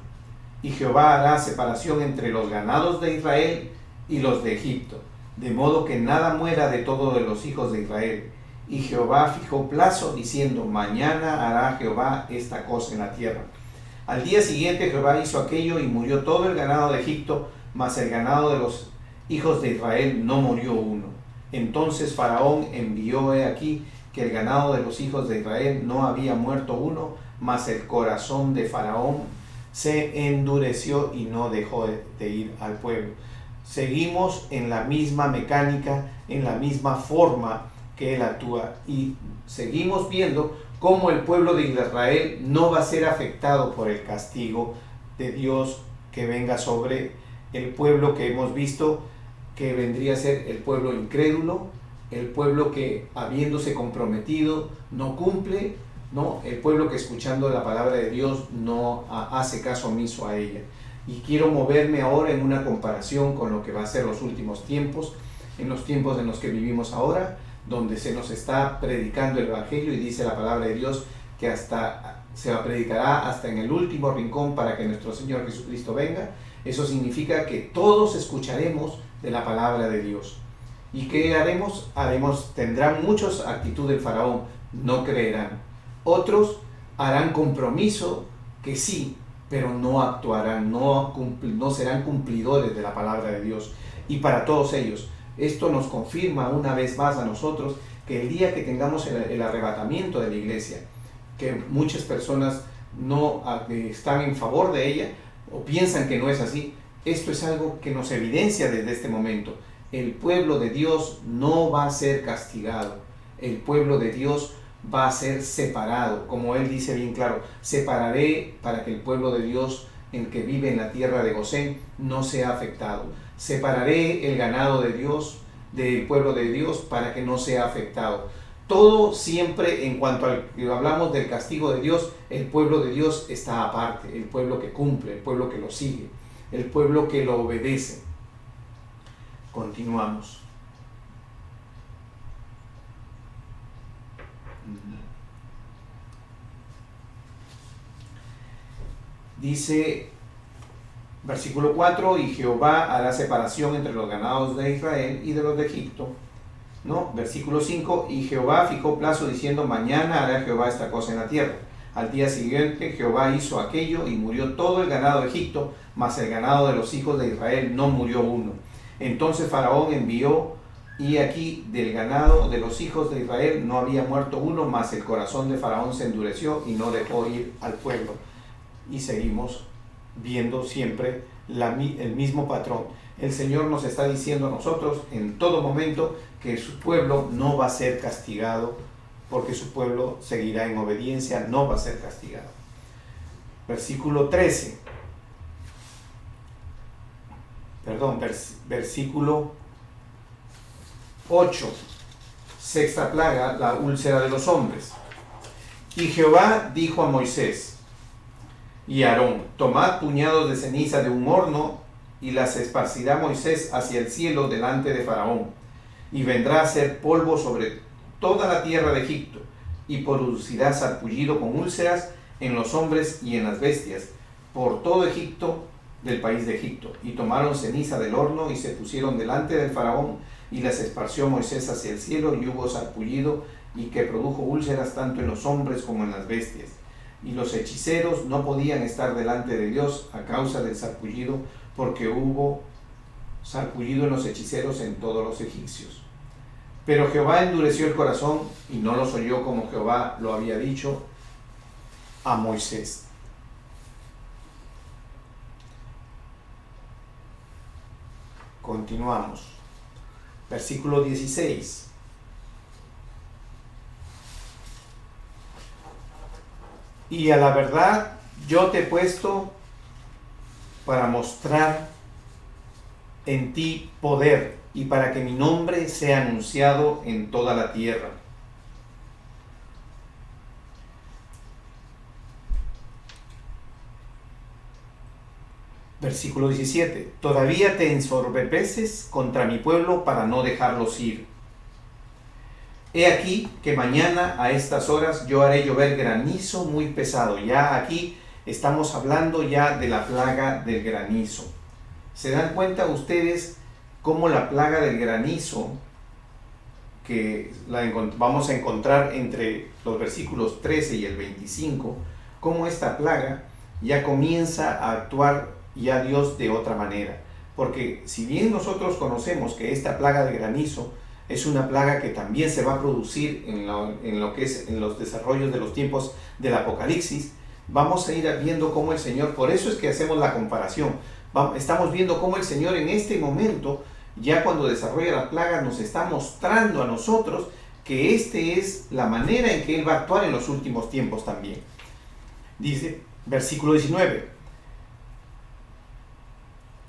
Y Jehová hará separación entre los ganados de Israel y los de Egipto, de modo que nada muera de todo de los hijos de Israel. Y Jehová fijó plazo, diciendo: mañana hará Jehová esta cosa en la tierra. Al día siguiente Jehová hizo aquello, y murió todo el ganado de Egipto, mas el ganado de los hijos de Israel no murió uno. Entonces Faraón envió, he aquí, que el ganado de los hijos de Israel no había muerto uno, mas el corazón de Faraón se endureció y no dejó de ir al pueblo. Seguimos en la misma mecánica, en la misma forma que él actúa, y seguimos viendo cómo el pueblo de Israel no va a ser afectado por el castigo de Dios que venga sobre el pueblo que hemos visto que vendría a ser el pueblo incrédulo, el pueblo que habiéndose comprometido no cumple, ¿no? El pueblo que escuchando la palabra de Dios no hace caso omiso a ella. Y quiero moverme ahora en una comparación con lo que va a ser los últimos tiempos, en los tiempos en los que vivimos ahora, donde se nos está predicando el Evangelio, y dice la palabra de Dios que hasta se predicará hasta en el último rincón para que nuestro Señor Jesucristo venga. Eso significa que todos escucharemos de la palabra de Dios. ¿Y qué haremos? Tendrán muchos actitud del Faraón, no creerán. Otros harán compromiso que sí, pero no actuarán, no serán cumplidores de la palabra de Dios. Y para todos ellos, esto nos confirma una vez más a nosotros que el día que tengamos el arrebatamiento de la iglesia, que muchas personas no están en favor de ella o piensan que no es así, esto es algo que nos evidencia desde este momento. El pueblo de Dios no va a ser castigado, el pueblo de Dios va a ser separado, como él dice bien claro: separaré para que el pueblo de Dios, el que vive en la tierra de Gosén, no sea afectado. Separaré el ganado de Dios del pueblo de Dios para que no sea afectado. Todo siempre en cuanto al que hablamos del castigo de Dios, el pueblo de Dios está aparte, el pueblo que cumple, el pueblo que lo sigue, el pueblo que lo obedece. Continuamos. Dice versículo 4: y Jehová hará separación entre los ganados de Israel y de los de Egipto, ¿no? Versículo 5: y Jehová fijó plazo, diciendo: mañana hará Jehová esta cosa en la tierra. Al día siguiente Jehová hizo aquello, y murió todo el ganado de Egipto, mas el ganado de los hijos de Israel no murió uno. Entonces Faraón envió, y aquí del ganado de los hijos de Israel no había muerto uno, mas el corazón de Faraón se endureció y no dejó ir al pueblo. y seguimos viendo siempre el mismo patrón. El Señor nos está diciendo a nosotros en todo momento que su pueblo no va a ser castigado, porque su pueblo seguirá en obediencia, no va a ser castigado. Versículo 13. Versículo 8. Sexta plaga, la úlcera de los hombres. Y Jehová dijo a Moisés y a Aarón: tomad puñados de ceniza de un horno, y las esparcirá Moisés hacia el cielo delante de Faraón, y vendrá a ser polvo sobre toda la tierra de Egipto, y producirá sarpullido con úlceras en los hombres y en las bestias, por todo Egipto, del país de Egipto. Y tomaron ceniza del horno, y se pusieron delante del Faraón, y las esparció Moisés hacia el cielo, y hubo sarpullido, y que produjo úlceras tanto en los hombres como en las bestias. Y los hechiceros no podían estar delante de Dios a causa del sarpullido, porque hubo sarpullido en los hechiceros en todos los egipcios. Pero Jehová endureció el corazón y no los oyó, como Jehová lo había dicho a Moisés. Continuamos. Versículo 16. Y a la verdad yo te he puesto para mostrar en ti poder, y para que mi nombre sea anunciado en toda la tierra. Versículo 17. Todavía te ensorbeces contra mi pueblo para no dejarlos ir. He aquí que mañana a estas horas yo haré llover granizo muy pesado. Ya aquí estamos hablando ya de la plaga del granizo. ¿Se dan cuenta ustedes cómo la plaga del granizo, que vamos a encontrar entre los versículos 13 y el 25, cómo esta plaga ya comienza a actuar ya Dios de otra manera? Porque si bien nosotros conocemos que esta plaga de granizo es una plaga que también se va a producir en lo que es en los desarrollos de los tiempos del Apocalipsis, vamos a ir viendo cómo el Señor, por eso es que hacemos la comparación, estamos viendo cómo el Señor en este momento, ya cuando desarrolla la plaga, nos está mostrando a nosotros que esta es la manera en que Él va a actuar en los últimos tiempos también. Dice, versículo 19,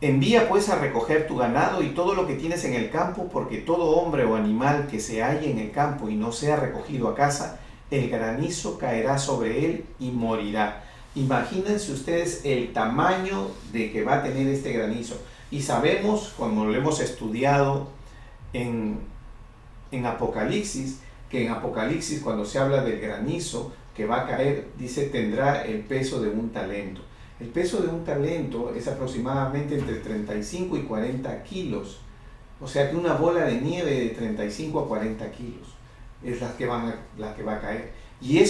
envía pues a recoger tu ganado y todo lo que tienes en el campo, porque todo hombre o animal que se halle en el campo y no sea recogido a casa, el granizo caerá sobre él y morirá. Imagínense ustedes el tamaño de que va a tener este granizo. Y sabemos, como lo hemos estudiado en Apocalipsis, que en Apocalipsis cuando se habla del granizo que va a caer, dice tendrá el peso de un talento. El peso de un talento es aproximadamente entre 35 y 40 kilos. O sea que una bola de nieve de 35 a 40 kilos es la que va a caer. Y de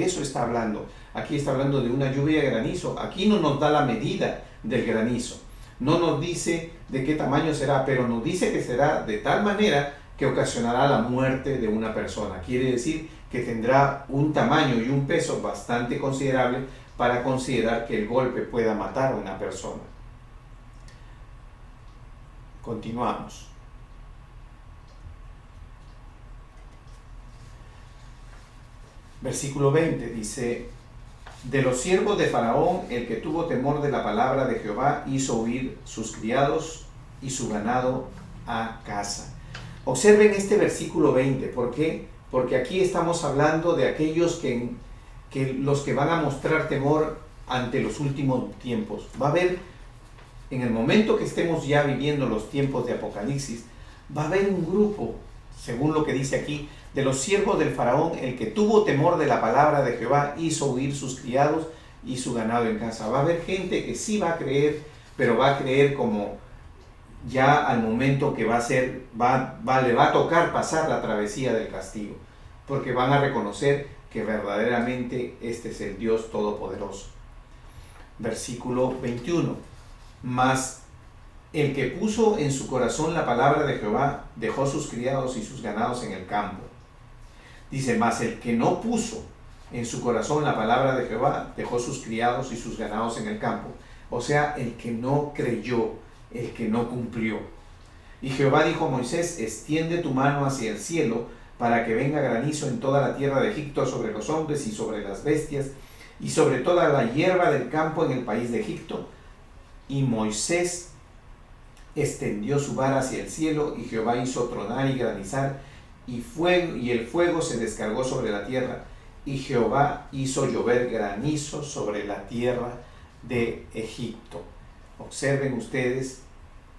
eso está hablando. Aquí está hablando de una lluvia de granizo. Aquí no nos da la medida del granizo. No nos dice de qué tamaño será, pero nos dice que será de tal manera que ocasionará la muerte de una persona. Quiere decir que tendrá un tamaño y un peso bastante considerable para considerar que el golpe pueda matar a una persona. Continuamos. Versículo 20 dice, de los siervos de Faraón, el que tuvo temor de la palabra de Jehová, hizo huir sus criados y su ganado a casa. Observen este versículo 20, ¿por qué? Porque aquí estamos hablando de aquellos que los que van a mostrar temor ante los últimos tiempos. Va a haber, en el momento que estemos ya viviendo los tiempos de Apocalipsis, va a haber un grupo, según lo que dice aquí, de los siervos del Faraón, el que tuvo temor de la palabra de Jehová, hizo huir sus criados y su ganado en casa. Va a haber gente que sí va a creer, pero va a creer como ya al momento que le va a tocar pasar la travesía del castigo, porque van a reconocer que verdaderamente este es el Dios Todopoderoso. Versículo 21. Mas el que puso en su corazón la palabra de Jehová, dejó sus criados y sus ganados en el campo. Dice, mas el que no puso en su corazón la palabra de Jehová, dejó sus criados y sus ganados en el campo. O sea, el que no creyó, el que no cumplió. Y Jehová dijo a Moisés: extiende tu mano hacia el cielo, para que venga granizo en toda la tierra de Egipto, sobre los hombres y sobre las bestias, y sobre toda la hierba del campo en el país de Egipto. Y Moisés extendió su vara hacia el cielo, y Jehová hizo tronar y granizar, y el fuego se descargó sobre la tierra, y Jehová hizo llover granizo sobre la tierra de Egipto. Observen ustedes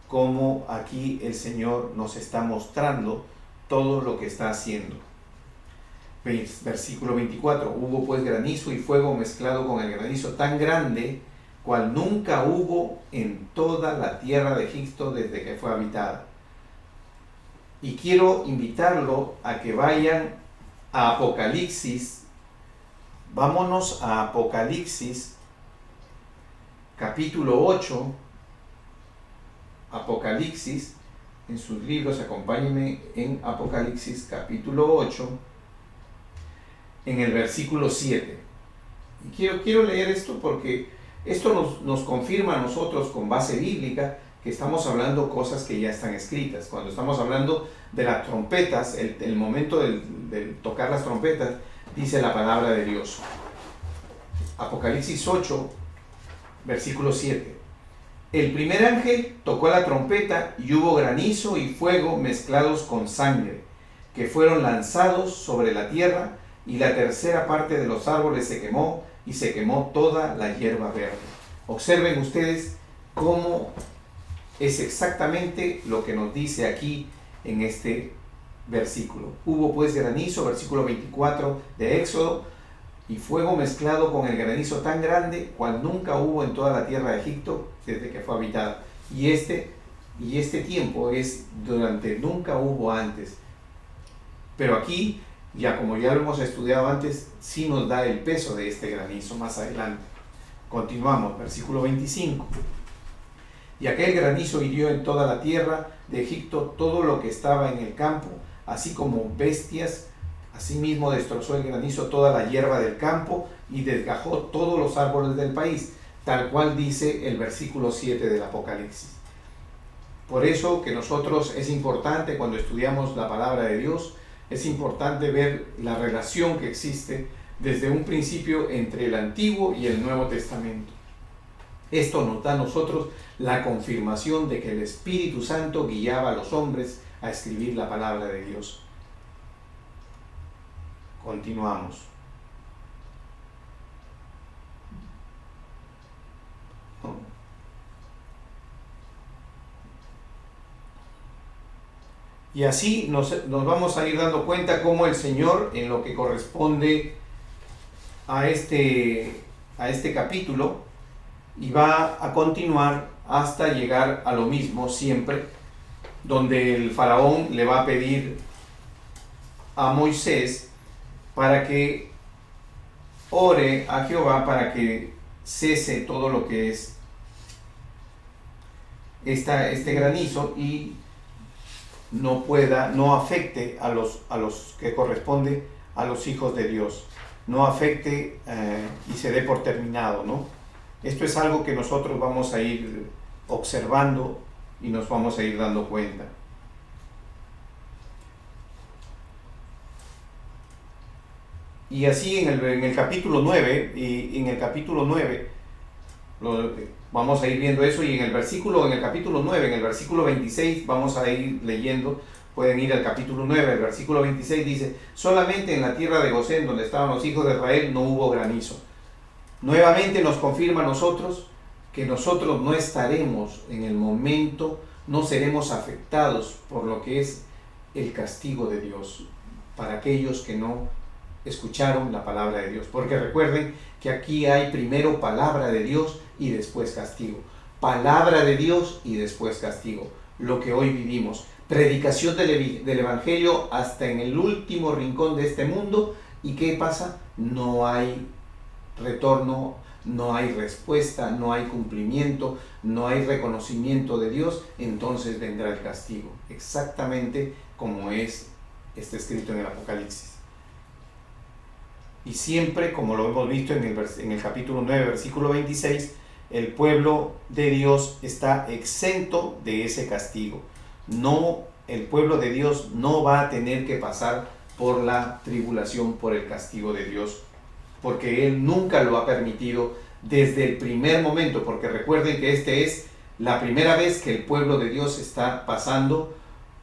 cómo aquí el Señor nos está mostrando todo lo que está haciendo. Versículo 24: hubo pues granizo y fuego mezclado con el granizo tan grande, cual nunca hubo en toda la tierra de Egipto desde que fue habitada. Y quiero invitarlo a que vayan a Apocalipsis. Vámonos a Apocalipsis, capítulo 8. Apocalipsis, en sus libros, acompáñenme en Apocalipsis, capítulo 8, en el versículo 7. Y quiero leer esto porque esto nos confirma a nosotros, con base bíblica, que estamos hablando cosas que ya están escritas. Cuando estamos hablando de las trompetas, el momento de tocar las trompetas, dice la palabra de Dios. Apocalipsis 8, versículo 7. El primer ángel tocó la trompeta, y hubo granizo y fuego mezclados con sangre, que fueron lanzados sobre la tierra, y la tercera parte de los árboles se quemó, y se quemó toda la hierba verde. Observen ustedes cómo es exactamente lo que nos dice aquí en este versículo. Hubo pues granizo, versículo 24 de Éxodo, y fuego mezclado con el granizo tan grande, cual nunca hubo en toda la tierra de Egipto desde que fue habitada. Y este tiempo es durante nunca hubo antes. Pero aquí, como ya lo hemos estudiado antes, sí nos da el peso de este granizo más adelante. Continuamos, versículo 25. Y aquel granizo hirió en toda la tierra de Egipto todo lo que estaba en el campo, así como bestias. Asimismo destrozó el granizo toda la hierba del campo, y desgajó todos los árboles del país, tal cual dice el versículo 7 del Apocalipsis. Por eso que nosotros, es importante cuando estudiamos la palabra de Dios, es importante ver la relación que existe desde un principio entre el Antiguo y el Nuevo Testamento. Esto nos da a nosotros la confirmación de que el Espíritu Santo guiaba a los hombres a escribir la palabra de Dios. Continuamos. Y así nos vamos a ir dando cuenta cómo el Señor, en lo que corresponde a este capítulo, y va a continuar hasta llegar a lo mismo siempre, donde el faraón le va a pedir a Moisés para que ore a Jehová para que cese todo lo que es este granizo, y no afecte a los que corresponde a los hijos de Dios, no afecte y se dé por terminado, ¿no? Esto es algo que nosotros vamos a ir observando y nos vamos a ir dando cuenta. Y así en el capítulo 9, vamos a ir viendo eso, y en el capítulo 9, en el versículo 26, vamos a ir leyendo. Pueden ir al capítulo 9, el versículo 26 dice: solamente en la tierra de Gosén, donde estaban los hijos de Israel, no hubo granizo. Nuevamente nos confirma a nosotros que nosotros no estaremos en el momento, no seremos afectados por lo que es el castigo de Dios para aquellos que no escucharon la palabra de Dios. Porque recuerden que aquí hay primero palabra de Dios y después castigo. Palabra de Dios y después castigo. Lo que hoy vivimos. Predicación del Evangelio hasta en el último rincón de este mundo. ¿Y qué pasa? No hay retorno, no hay respuesta, no hay cumplimiento, no hay reconocimiento de Dios. Entonces vendrá el castigo. Exactamente como está escrito en el Apocalipsis. Y siempre, como lo hemos visto en el capítulo 9, versículo 26, el pueblo de Dios está exento de ese castigo. No, el pueblo de Dios no va a tener que pasar por la tribulación, por el castigo de Dios, porque Él nunca lo ha permitido desde el primer momento, porque recuerden que este es la primera vez que el pueblo de Dios está pasando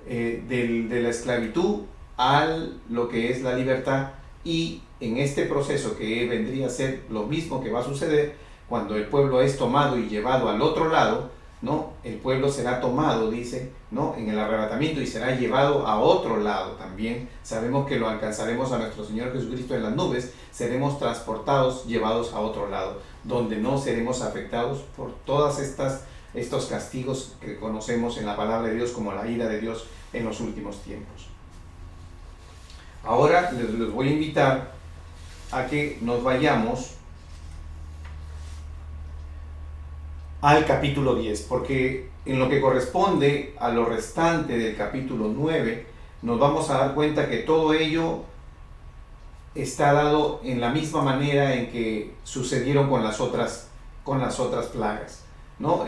de la esclavitud a lo que es la libertad, y en este proceso que vendría a ser lo mismo que va a suceder cuando el pueblo es tomado y llevado al otro lado, ¿no? El pueblo será tomado, dice, ¿no? En el arrebatamiento, y será llevado a otro lado también. Sabemos que lo alcanzaremos a nuestro Señor Jesucristo en las nubes, seremos transportados, llevados a otro lado, donde no seremos afectados por todas estos castigos que conocemos en la palabra de Dios como la ira de Dios en los últimos tiempos. Ahora les voy a invitar a que nos vayamos al capítulo 10, porque en lo que corresponde a lo restante del capítulo 9, nos vamos a dar cuenta que todo ello está dado en la misma manera en que sucedieron con las otras plagas, ¿no?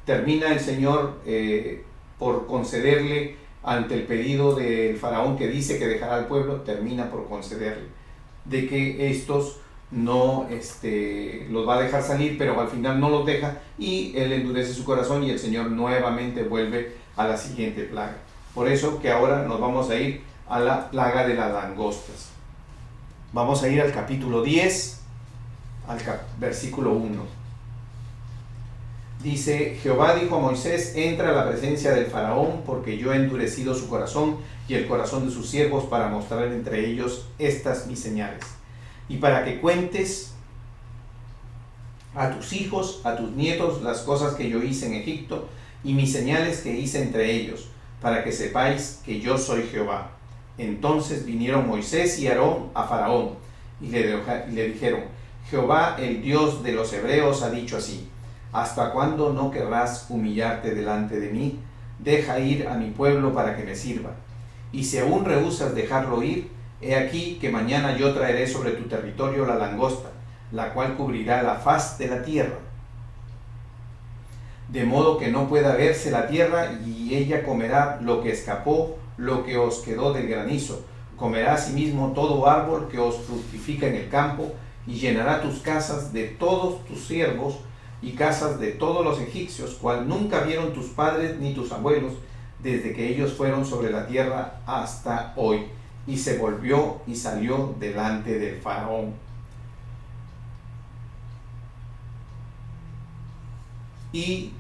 Termina el Señor por concederle, ante el pedido del faraón que dice que dejará al pueblo, termina por concederle de que estos no los va a dejar salir, pero al final no los deja, y él endurece su corazón y el Señor nuevamente vuelve a la siguiente plaga. Por eso que ahora nos vamos a ir a la plaga de las langostas. Vamos a ir al capítulo 10, versículo 1. Dice: Jehová dijo a Moisés: entra a la presencia del faraón, porque yo he endurecido su corazón y el corazón de sus siervos para mostrar entre ellos estas mis señales, y para que cuentes a tus hijos, a tus nietos, las cosas que yo hice en Egipto y mis señales que hice entre ellos, para que sepáis que yo soy Jehová. Entonces vinieron Moisés y Aarón a Faraón y le dijeron: Jehová, el Dios de los hebreos, ha dicho así: ¿hasta cuándo no querrás humillarte delante de mí? Deja ir a mi pueblo para que me sirva. Y si aún rehusas dejarlo ir, he aquí que mañana yo traeré sobre tu territorio la langosta, la cual cubrirá la faz de la tierra, de modo que no pueda verse la tierra, y ella comerá lo que escapó, lo que os quedó del granizo. Comerá asimismo todo árbol que os fructifica en el campo, y llenará tus casas de todos tus siervos, y casas de todos los egipcios, cual nunca vieron tus padres ni tus abuelos, desde que ellos fueron sobre la tierra hasta hoy. Y se volvió y salió delante del faraón. Y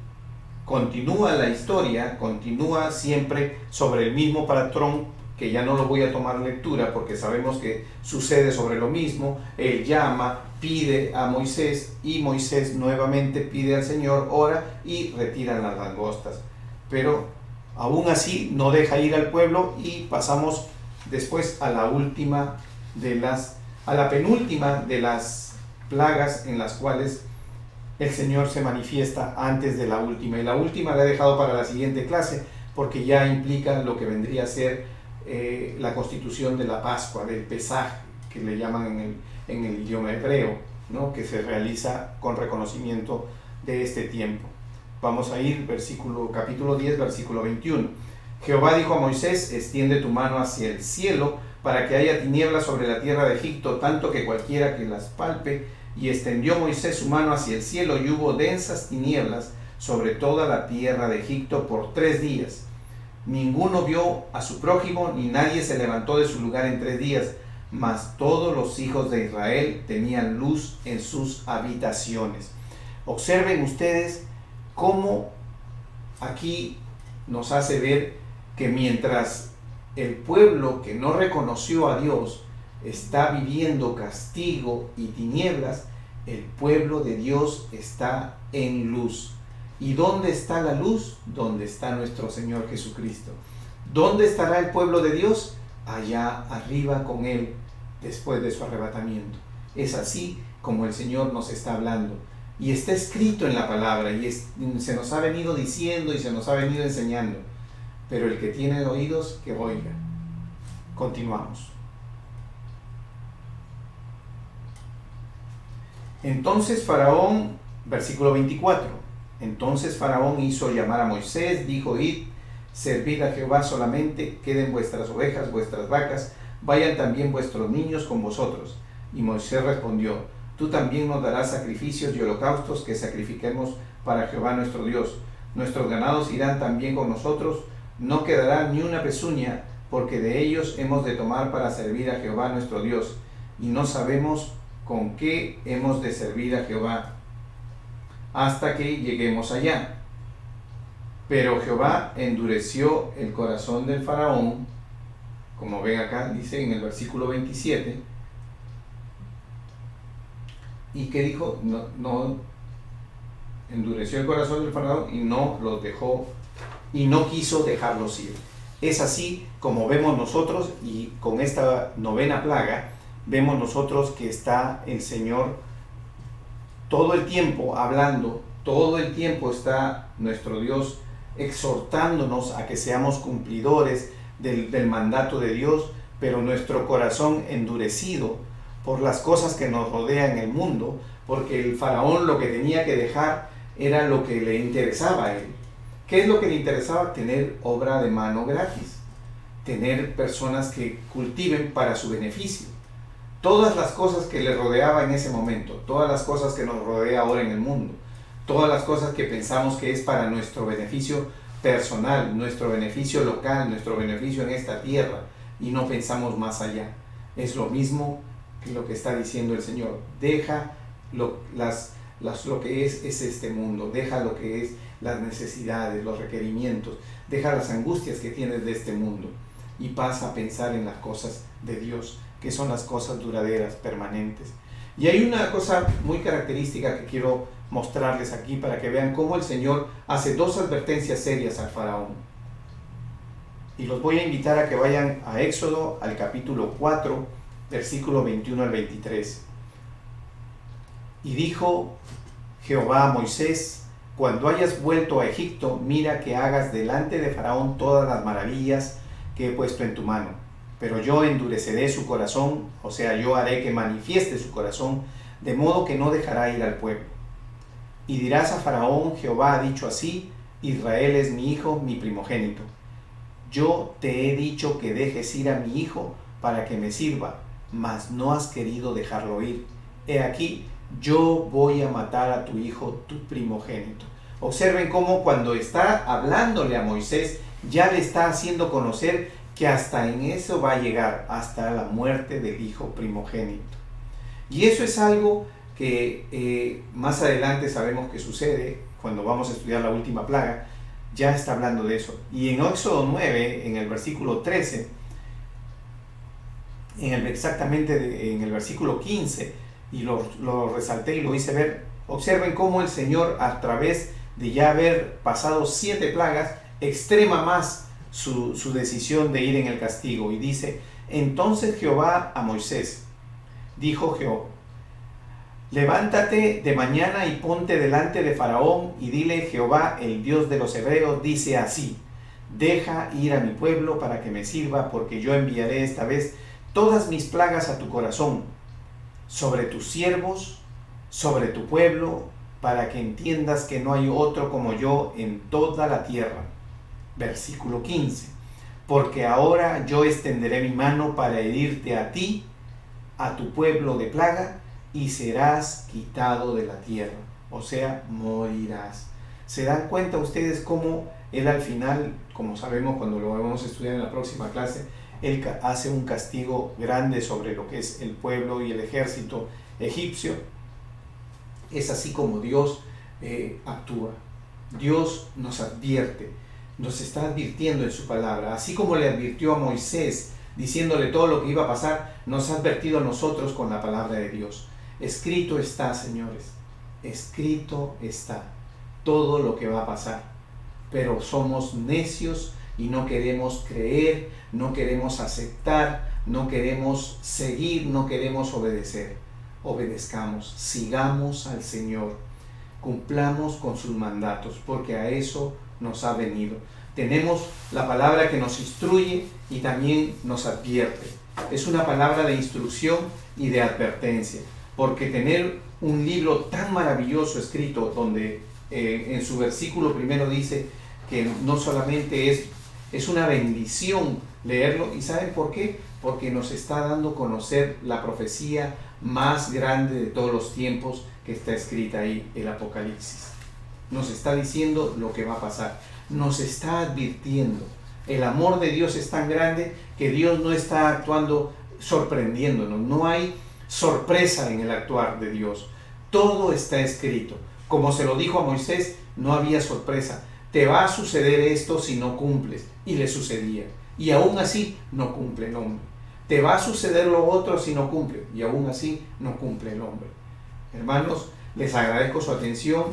continúa la historia, continúa siempre sobre el mismo patrón, que ya no lo voy a tomar lectura porque sabemos que sucede sobre lo mismo. Él llama, pide a Moisés, y Moisés nuevamente pide al Señor, ora, y retiran las langostas. Pero aún así no deja ir al pueblo, y pasamos después a la penúltima de las plagas en las cuales el Señor se manifiesta antes de la última. Y la última la he dejado para la siguiente clase, porque ya implica lo que vendría a ser la constitución de la Pascua, del Pesaj, que le llaman en el idioma hebreo, ¿no? Que se realiza con reconocimiento de este tiempo. Vamos a ir capítulo 10, versículo 21. Jehová dijo a Moisés: extiende tu mano hacia el cielo, para que haya tinieblas sobre la tierra de Egipto, tanto que cualquiera que las palpe. Y extendió Moisés su mano hacia el cielo, y hubo densas tinieblas sobre toda la tierra de Egipto por 3 días. Ninguno vio a su prójimo, ni nadie se levantó de su lugar en 3 días, mas todos los hijos de Israel tenían luz en sus habitaciones. Observen ustedes cómo aquí nos hace ver que mientras el pueblo que no reconoció a Dios está viviendo castigo y tinieblas, el pueblo de Dios está en luz. ¿Y dónde está la luz? Donde está nuestro Señor Jesucristo. ¿Dónde estará el pueblo de Dios? Allá arriba con Él, después de su arrebatamiento. Es así como el Señor nos está hablando. Y está escrito en la palabra, y se nos ha venido diciendo y se nos ha venido enseñando. Pero el que tiene oídos, que oiga. Continuamos. Entonces Faraón, versículo 24, entonces Faraón hizo llamar a Moisés, dijo: id, servid a Jehová solamente, queden vuestras ovejas, vuestras vacas, vayan también vuestros niños con vosotros. Y Moisés respondió: tú también nos darás sacrificios y holocaustos que sacrifiquemos para Jehová nuestro Dios. Nuestros ganados irán también con nosotros, no quedará ni una pezuña, porque de ellos hemos de tomar para servir a Jehová nuestro Dios, y no sabemos con qué hemos de servir a Jehová hasta que lleguemos allá. Pero Jehová endureció el corazón del faraón, como ven acá, dice en el versículo 27, y que dijo, no endureció el corazón del faraón y no los dejó, y no quiso dejarlos ir. Es así como vemos nosotros, y con esta novena plaga vemos nosotros que está el Señor todo el tiempo hablando, todo el tiempo está nuestro Dios exhortándonos a que seamos cumplidores del mandato de Dios, pero nuestro corazón endurecido por las cosas que nos rodean en el mundo, porque el faraón lo que tenía que dejar era lo que le interesaba a él. ¿Qué es lo que le interesaba? Tener obra de mano gratis, tener personas que cultiven para su beneficio. Todas las cosas que le rodeaba en ese momento, todas las cosas que nos rodea ahora en el mundo, todas las cosas que pensamos que es para nuestro beneficio personal, nuestro beneficio local, nuestro beneficio en esta tierra, y no pensamos más allá. Es lo mismo que lo que está diciendo el Señor. Deja lo que es este mundo, deja lo que es las necesidades, los requerimientos, deja las angustias que tienes de este mundo y pasa a pensar en las cosas de Dios, que son las cosas duraderas, permanentes. Y hay una cosa muy característica que quiero mostrarles aquí para que vean cómo el Señor hace dos advertencias serias al faraón. Y los voy a invitar a que vayan a Éxodo, al capítulo 4, versículo 21 al 23. Y dijo Jehová a Moisés: cuando hayas vuelto a Egipto, mira que hagas delante de Faraón todas las maravillas que he puesto en tu mano. Pero yo endureceré su corazón, o sea, yo haré que manifieste su corazón, de modo que no dejará ir al pueblo. Y dirás a Faraón: Jehová ha dicho así: Israel es mi hijo, mi primogénito. Yo te he dicho que dejes ir a mi hijo para que me sirva, mas no has querido dejarlo ir. He aquí, yo voy a matar a tu hijo, tu primogénito. Observen cómo cuando está hablándole a Moisés, ya le está haciendo conocer que hasta en eso va a llegar, hasta la muerte del hijo primogénito. Y eso es algo que más adelante sabemos que sucede cuando vamos a estudiar la última plaga. Ya está hablando de eso. Y en Éxodo 9, en el versículo 13, exactamente en el versículo 15, y lo resalté y lo hice ver, observen cómo el Señor, a través de ya haber pasado 7 plagas, extrema más su decisión de ir en el castigo. Y dice: entonces Jehová a Moisés, dijo Jehová: levántate de mañana y ponte delante de Faraón y dile: Jehová, el Dios de los hebreos, dice así: deja ir a mi pueblo para que me sirva, porque yo enviaré esta vez todas mis plagas a tu corazón, sobre tus siervos, sobre tu pueblo, para que entiendas que no hay otro como yo en toda la tierra. Versículo 15. Porque ahora yo extenderé mi mano para herirte a ti, a tu pueblo de plaga, y serás quitado de la tierra, o sea, morirás. ¿Se dan cuenta ustedes cómo él al final, como sabemos cuando lo vamos a estudiar en la próxima clase, él hace un castigo grande sobre lo que es el pueblo y el ejército egipcio? Es así como Dios actúa. Dios nos advierte, nos está advirtiendo en su palabra, así como le advirtió a Moisés diciéndole todo lo que iba a pasar, nos ha advertido a nosotros con la palabra de Dios. Escrito está, señores, escrito está todo lo que va a pasar, pero somos necios y no queremos creer, no queremos aceptar, no queremos seguir, no queremos obedecer. Obedezcamos, sigamos al Señor, cumplamos con sus mandatos, porque a eso nos ha venido. Tenemos la palabra que nos instruye y también nos advierte. Es una palabra de instrucción y de advertencia, porque tener un libro tan maravilloso escrito donde en su versículo primero dice que no solamente es una bendición leerlo, ¿y saben por qué? Porque nos está dando a conocer la profecía más grande de todos los tiempos que está escrita ahí, el Apocalipsis. Nos está diciendo lo que va a pasar, nos está advirtiendo. El amor de Dios es tan grande que Dios no está actuando sorprendiéndonos, no hay sorpresa en el actuar de Dios. Todo está escrito. Como se lo dijo a Moisés, no había sorpresa. Te va a suceder esto si no cumples. Y le sucedía. Y aún así no cumple el hombre. Te va a suceder lo otro si no cumple. Y aún así no cumple el hombre. Hermanos, les agradezco su atención.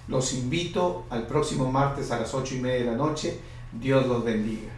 Los invito al próximo martes a las 8:30 de la noche. Dios los bendiga.